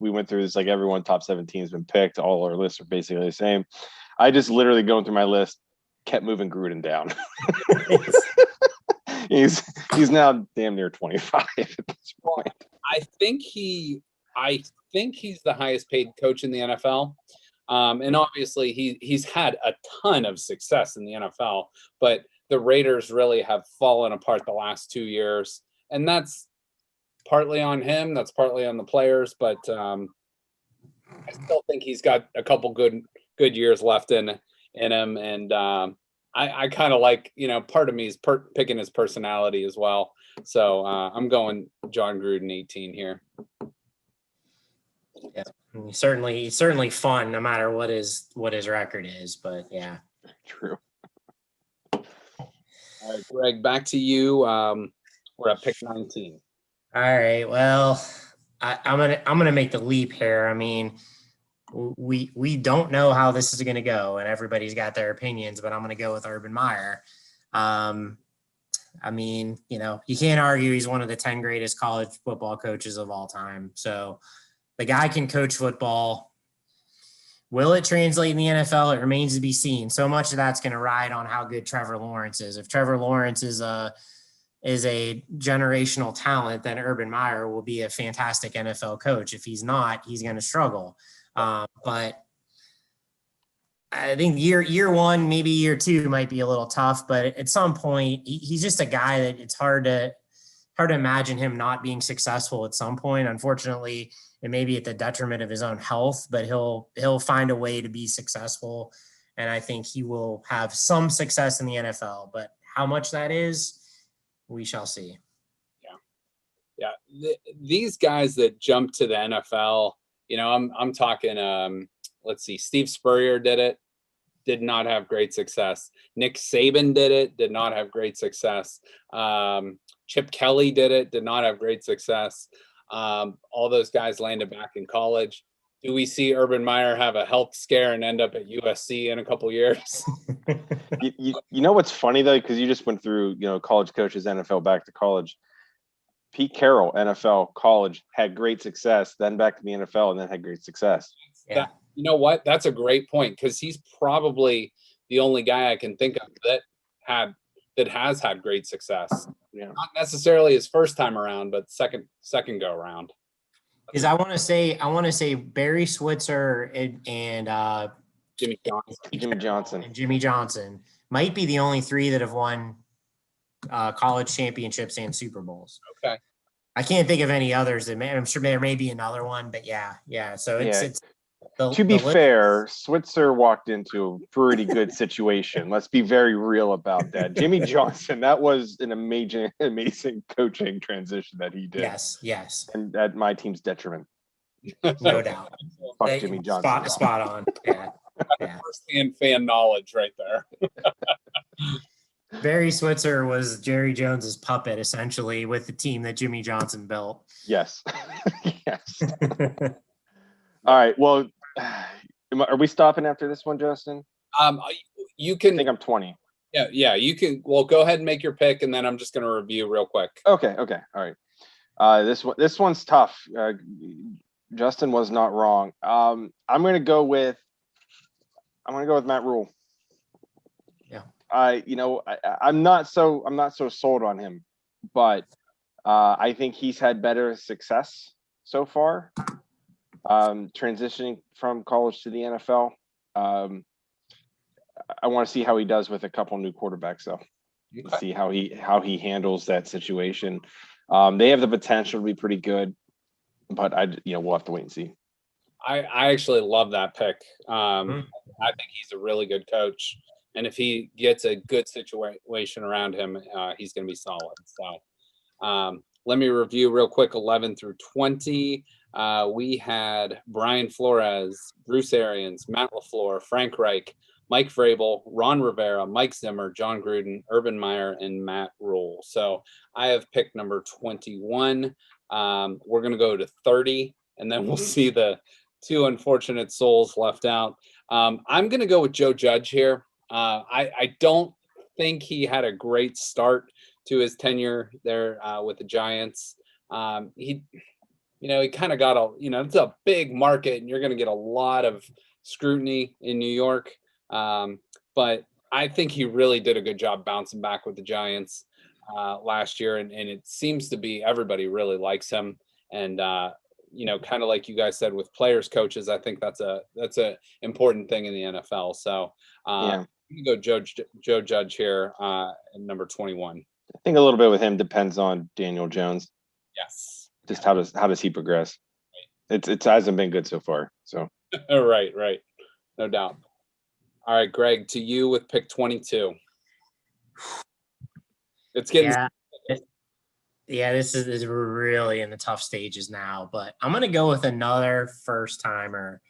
we went through this, like everyone top 17 has been picked. All our lists are basically the same. I just literally going through my list, kept moving Gruden down. he's now damn near 25 at this point. I think he's the highest paid coach in the NFL. And obviously he's had a ton of success in the NFL, but the Raiders really have fallen apart the last 2 years. And that's partly on him. That's partly on the players, but I still think he's got a couple good years left in him. And I kind of like, part of me is picking his personality as well. So I'm going John Gruden 18 here. Yeah, certainly fun, no matter what his record is. But yeah, true. All right, Greg, back to you. We're at pick 19. All right. Well, I'm gonna make the leap here. I mean, we don't know how this is gonna go, and everybody's got their opinions, but I'm gonna go with Urban Meyer. I mean, you can't argue he's one of the 10 greatest college football coaches of all time. So the guy can coach football. Will it translate in the NFL? It remains to be seen. So much of that's going to ride on how good Trevor Lawrence is. If Trevor Lawrence is a generational talent, then Urban Meyer will be a fantastic NFL coach. If he's not, he's going to struggle. But I think year one, maybe year two might be a little tough, but at some point he's just a guy that it's hard to imagine him not being successful at some point. Unfortunately, it may be at the detriment of his own health, but he'll find a way to be successful. And I think he will have some success in the NFL, but how much that is, we shall see. Yeah. These guys that jump to the NFL, I'm talking, let's see, Steve Spurrier did not have great success. Nick Saban did not have great success. Chip Kelly did not have great success. All those guys landed back in college. Do we see Urban Meyer have a health scare and end up at USC in a couple years? You know what's funny though, because you just went through college coaches, NFL back to college. Pete Carroll, NFL, college, had great success, then back to the NFL, and then had great success. Yeah. You know what? That's a great point, because he's probably the only guy I can think of that has had great success. Yeah. Not necessarily his first time around, but second go around. Because I want to say Barry Switzer and Jimmy Johnson. And Jimmy Johnson might be the only three that have won college championships and Super Bowls. Okay. I can't think of any others. I'm sure there may be another one, but yeah. So it's to be fair, Switzer walked into a pretty good situation. Let's be very real about that. Jimmy Johnson, that was an amazing coaching transition that he did. Yes. And at my team's detriment. No doubt. Fuck Jimmy Johnson. Spot on. Yeah. First-hand fan knowledge right there. Barry Switzer was Jerry Jones's puppet, essentially, with the team that Jimmy Johnson built. Yes. Yes. All right. Well, are we stopping after this one, Justin? You can. I think I'm 20. Yeah. You can. Well, go ahead and make your pick, and then I'm just going to review real quick. Okay. All right. This one's tough. Justin was not wrong. I'm going to go with Matt Rule. Yeah. I'm not so sold on him, but I think he's had better success so far. Transitioning from college to the NFL. I want to see how he does with a couple new quarterbacks, though. and see how he handles that situation. They have the potential to be pretty good, but we'll have to wait and see. I actually love that pick. I think he's a really good coach, and if he gets a good situation around him, he's going to be solid. So let me review real quick 11 through 20. We had Brian Flores, Bruce Arians, Matt LaFleur, Frank Reich, Mike Vrabel, Ron Rivera, Mike Zimmer, John Gruden, Urban Meyer, and Matt Rule. So I have pick number 21. We're going to go to 30, and then we'll see the two unfortunate souls left out. I'm going to go with Joe Judge here. I don't think he had a great start to his tenure there with the Giants. He kind of got it's a big market, and you're going to get a lot of scrutiny in New York. But I think he really did a good job bouncing back with the Giants last year, and it seems to be everybody really likes him. And kind of like you guys said with players, coaches, I think that's a important thing in the NFL. So you go Joe Judge here at number 21. I think a little bit with him depends on Daniel Jones. Yes. Just how does he progress? It hasn't been good so far. So right, no doubt. All right, Greg, to you with pick 22. It's getting this is really in the tough stages now, but I'm gonna go with another first timer,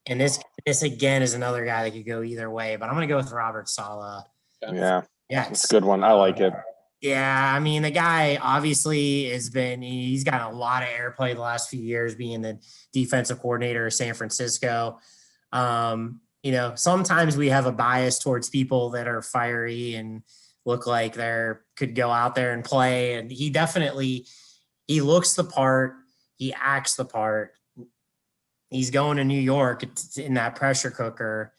and this again is another guy that could go either way, but I'm gonna go with Robert Saleh. Yeah, it's a good one. I like it. Yeah, I mean, the guy obviously he's got a lot of airplay the last few years being the defensive coordinator of San Francisco. Sometimes we have a bias towards people that are fiery and look like could go out there and play. And he looks the part. He acts the part. He's going to New York in that pressure cooker.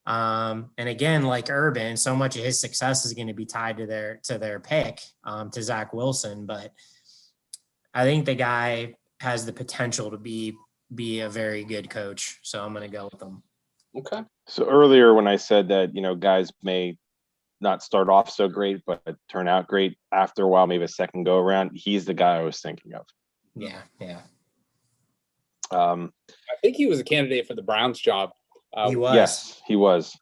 And again, like Urban, so much of his success is going to be tied to their pick, to Zach Wilson. But I think the guy has the potential to be a very good coach. So I'm going to go with him. Okay. So earlier when I said that, guys may not start off so great, but turn out great after a while, maybe a second go around, he's the guy I was thinking of. Yeah. I think he was a candidate for the Browns job. He was. Yes, he was.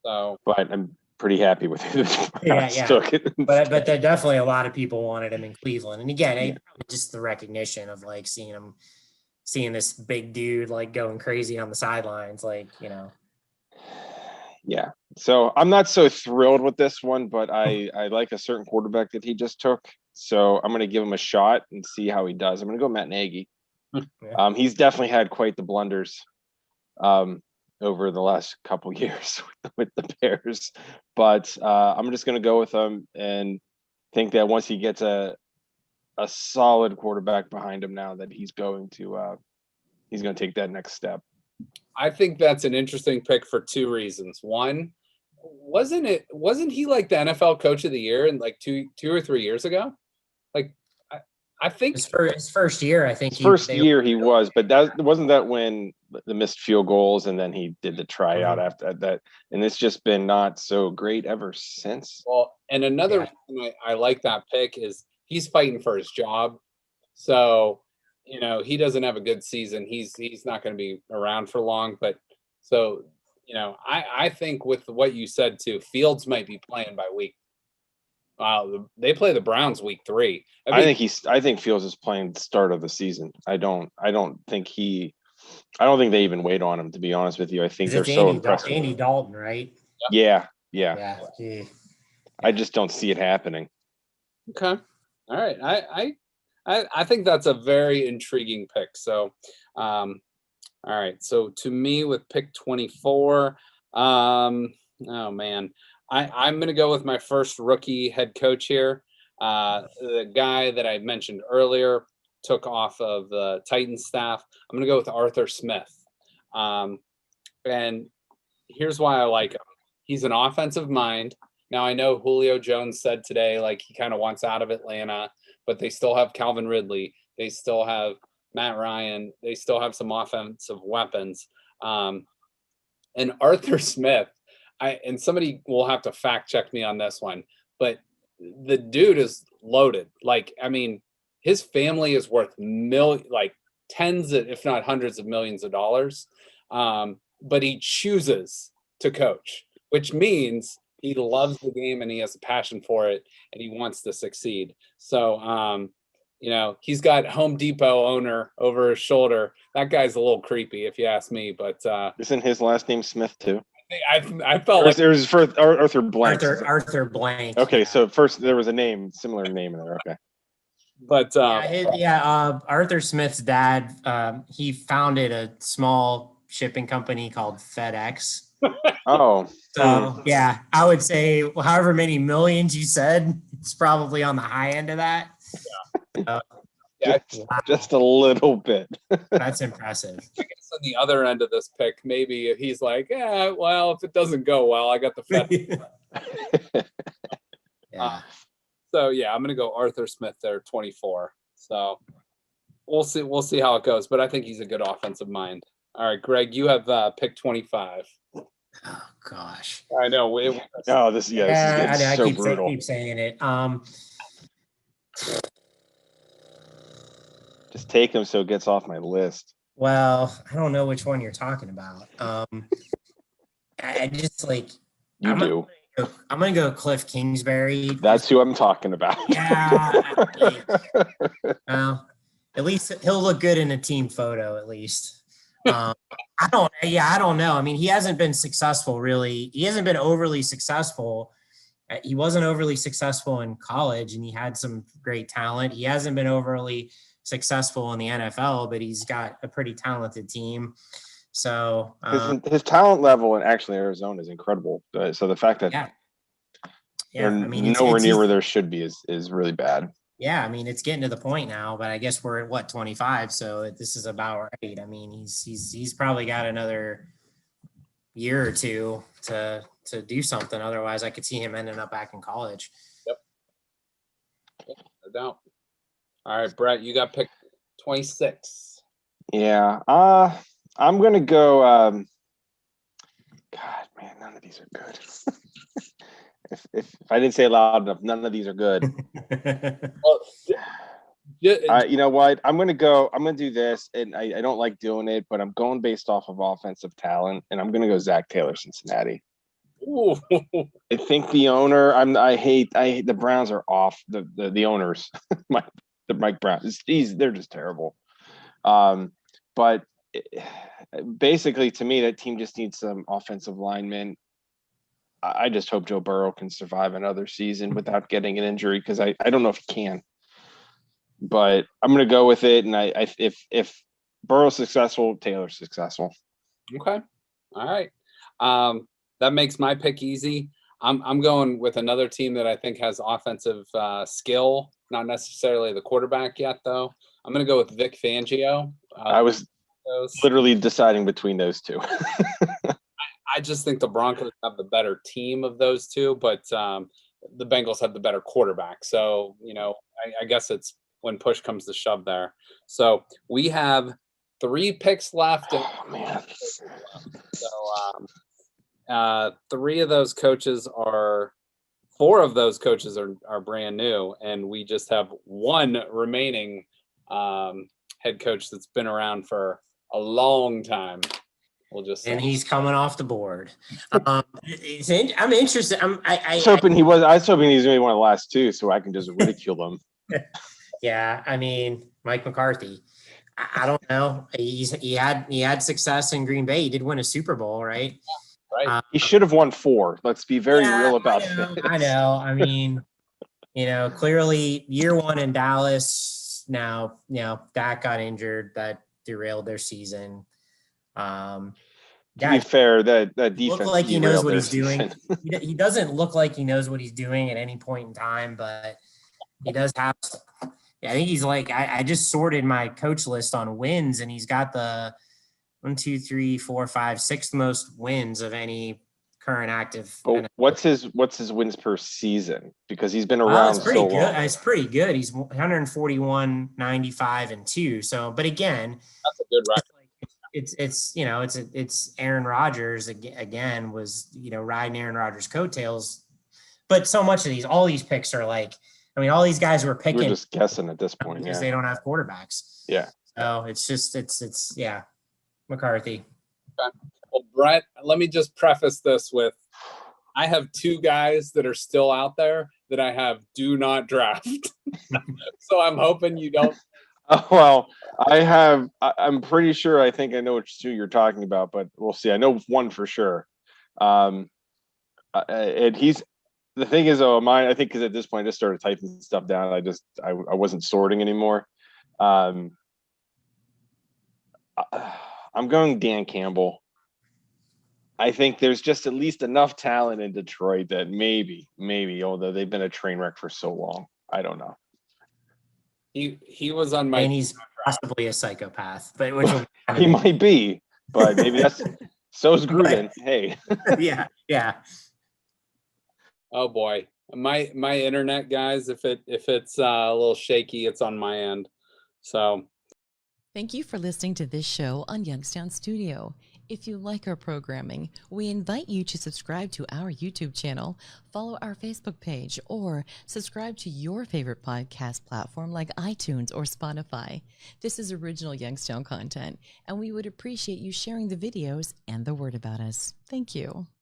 So, but I'm pretty happy with who the Browns took it. But there definitely a lot of people wanted him in Cleveland, and again, just the recognition of like seeing this big dude like going crazy on the sidelines, Yeah. So I'm not so thrilled with this one, but I like a certain quarterback that he just took. So I'm going to give him a shot and see how he does. I'm going to go Matt Nagy. He's definitely had quite the blunders over the last couple years with the Bears, but I'm just going to go with him and think that once he gets a solid quarterback behind him now, that he's going to take that next step. I think that's an interesting pick for two reasons. One, wasn't he like the NFL Coach of the Year in like two or 3 years ago? Like, I think his first year, I think he was, but wasn't that when the missed field goals and then he did the tryout after that, and it's just been not so great ever since. Well, and another reason I like that pick is he's fighting for his job, so he doesn't have a good season, he's not going to be around for long. But so I think with what you said too, Fields might be playing by week. They play the Browns week 3. I think Fields is playing the start of the season. I don't think they even wait on him, to be honest with you. I think they're so impressed. Andy Dalton, right? Yeah. I just don't see it happening. Okay. All right. I think that's a very intriguing pick. So, all right. So to me with pick 24, oh man, I'm going to go with my first rookie head coach here. The guy that I mentioned earlier took off of the Titans staff. I'm going to go with Arthur Smith. And here's why I like him. He's an offensive mind. Now, I know Julio Jones said today, like, he kind of wants out of Atlanta, but they still have Calvin Ridley. They still have Matt Ryan. They still have some offensive weapons. And Arthur Smith, and somebody will have to fact check me on this one, but the dude is loaded. Like, I mean, his family is worth tens of, if not hundreds of millions of dollars. But he chooses to coach, which means he loves the game and he has a passion for it and he wants to succeed. So, he's got Home Depot owner over his shoulder. That guy's a little creepy, if you ask me. But isn't his last name Smith too? I felt like there was first Arthur Blank. Arthur Blank. Okay, so first there was a similar name in there. Okay, but Arthur Smith's dad, he founded a small shipping company called FedEx. Oh, so yeah, I would say however many millions you said, it's probably on the high end of that. Just a little bit. That's impressive. I guess on the other end of this pick, maybe he's like, yeah, well, if it doesn't go well, I got the Fed. Yeah. So yeah, I'm gonna go Arthur Smith there, 24. So we'll see how it goes. But I think he's a good offensive mind. All right, Greg, you have pick 25. Oh gosh. I know. This is so brutal. I keep saying it. Just take him so it gets off my list. Well, I don't know which one you're talking about. I just like I'm gonna go Cliff Kingsbury. That's who I'm talking about. Yeah. Well, at least he'll look good in a team photo. At least. I don't know. I mean, he hasn't been successful really. He hasn't been overly successful. He wasn't overly successful in college, and he had some great talent. He hasn't been overly successful in the NFL, but he's got a pretty talented team. So his talent level in actually Arizona is incredible. So the fact that they're nowhere near where there should be is really bad. Yeah, I mean, it's getting to the point now, but I guess we're at 25, so this is about right. I mean, he's probably got another year or two to do something. Otherwise, I could see him ending up back in college. Yep. No doubt. All right, Brett, you got pick 26. Yeah. I'm gonna go. God, man, none of these are good. if I didn't say it loud enough, none of these are good. Well, you know what? I'm gonna do this, and I don't like doing it, but I'm going based off of offensive talent, and I'm gonna go Zach Taylor, Cincinnati. Ooh. I think the owner. I hate the Browns are off. The owners, the Mike Brown. They're just terrible. But basically, to me, that team just needs some offensive linemen. I just hope Joe Burrow can survive another season without getting an injury, because I don't know if he can. But I'm going to go with it, and if Burrow's successful, Taylor's successful. Okay, all right. That makes my pick easy. I'm going with another team that I think has offensive skill, not necessarily the quarterback yet, though. I'm going to go with Vic Fangio. I was literally deciding between those two. I just think the Broncos have the better team of those two, but the Bengals have the better quarterback. So, I guess it's when push comes to shove there. So we have 3 picks left. Oh, man. So 4 of those coaches are brand new, and we just have one remaining head coach that's been around for a long time. We'll just say. And he's coming off the board. I'm interested. I was hoping he was going to be one of the last 2, so I can just ridicule him. Yeah, I mean, Mike McCarthy. I don't know. He had success in Green Bay. He did win a Super Bowl, right? Right. He should have won 4. Let's be very real about it. I know. I mean, clearly year 1 in Dallas. Now, Dak got injured. That derailed their season. To be fair, that defense look like he knows what he's season. doing. He doesn't look like he knows what he's doing at any point in time, but he does have. I think he's like I just sorted my coach list on wins, and he's got the 1, 2, 3, 4, 5, 6th most wins of any current active. But what's his wins per season? Because he's been around it's pretty so good. long. It's pretty good. He's 141, 95, and 2. So, but again, that's a good record. It's Aaron Rodgers again was riding Aaron Rodgers' coattails but so much of all these picks are like, I mean, all these guys were We're picking just guessing at this point. because Yeah. they don't have quarterbacks. Yeah. So it's yeah, McCarthy. Well, Brett, let me just preface this with I have 2 guys that are still out there that I have do not draft. So I'm hoping you don't. Oh, well, I'm pretty sure. I think I know which 2 you're talking about, but we'll see. I know one for sure. And the thing is, mine, I think, because at this point I just started typing stuff down. I wasn't sorting anymore. I'm going Dan Campbell. I think there's just at least enough talent in Detroit that maybe, although they've been a train wreck for so long, I don't know. He was on my. And he's possibly a psychopath, but which He might be, but maybe that's so's Gruden. Hey. yeah. Oh boy, my internet, guys. If it's a little shaky, it's on my end. So. Thank you for listening to this show on Youngstown Studio. If you like our programming, we invite you to subscribe to our YouTube channel, follow our Facebook page, or subscribe to your favorite podcast platform like iTunes or Spotify. This is original Youngstown content, and we would appreciate you sharing the videos and the word about us. Thank you.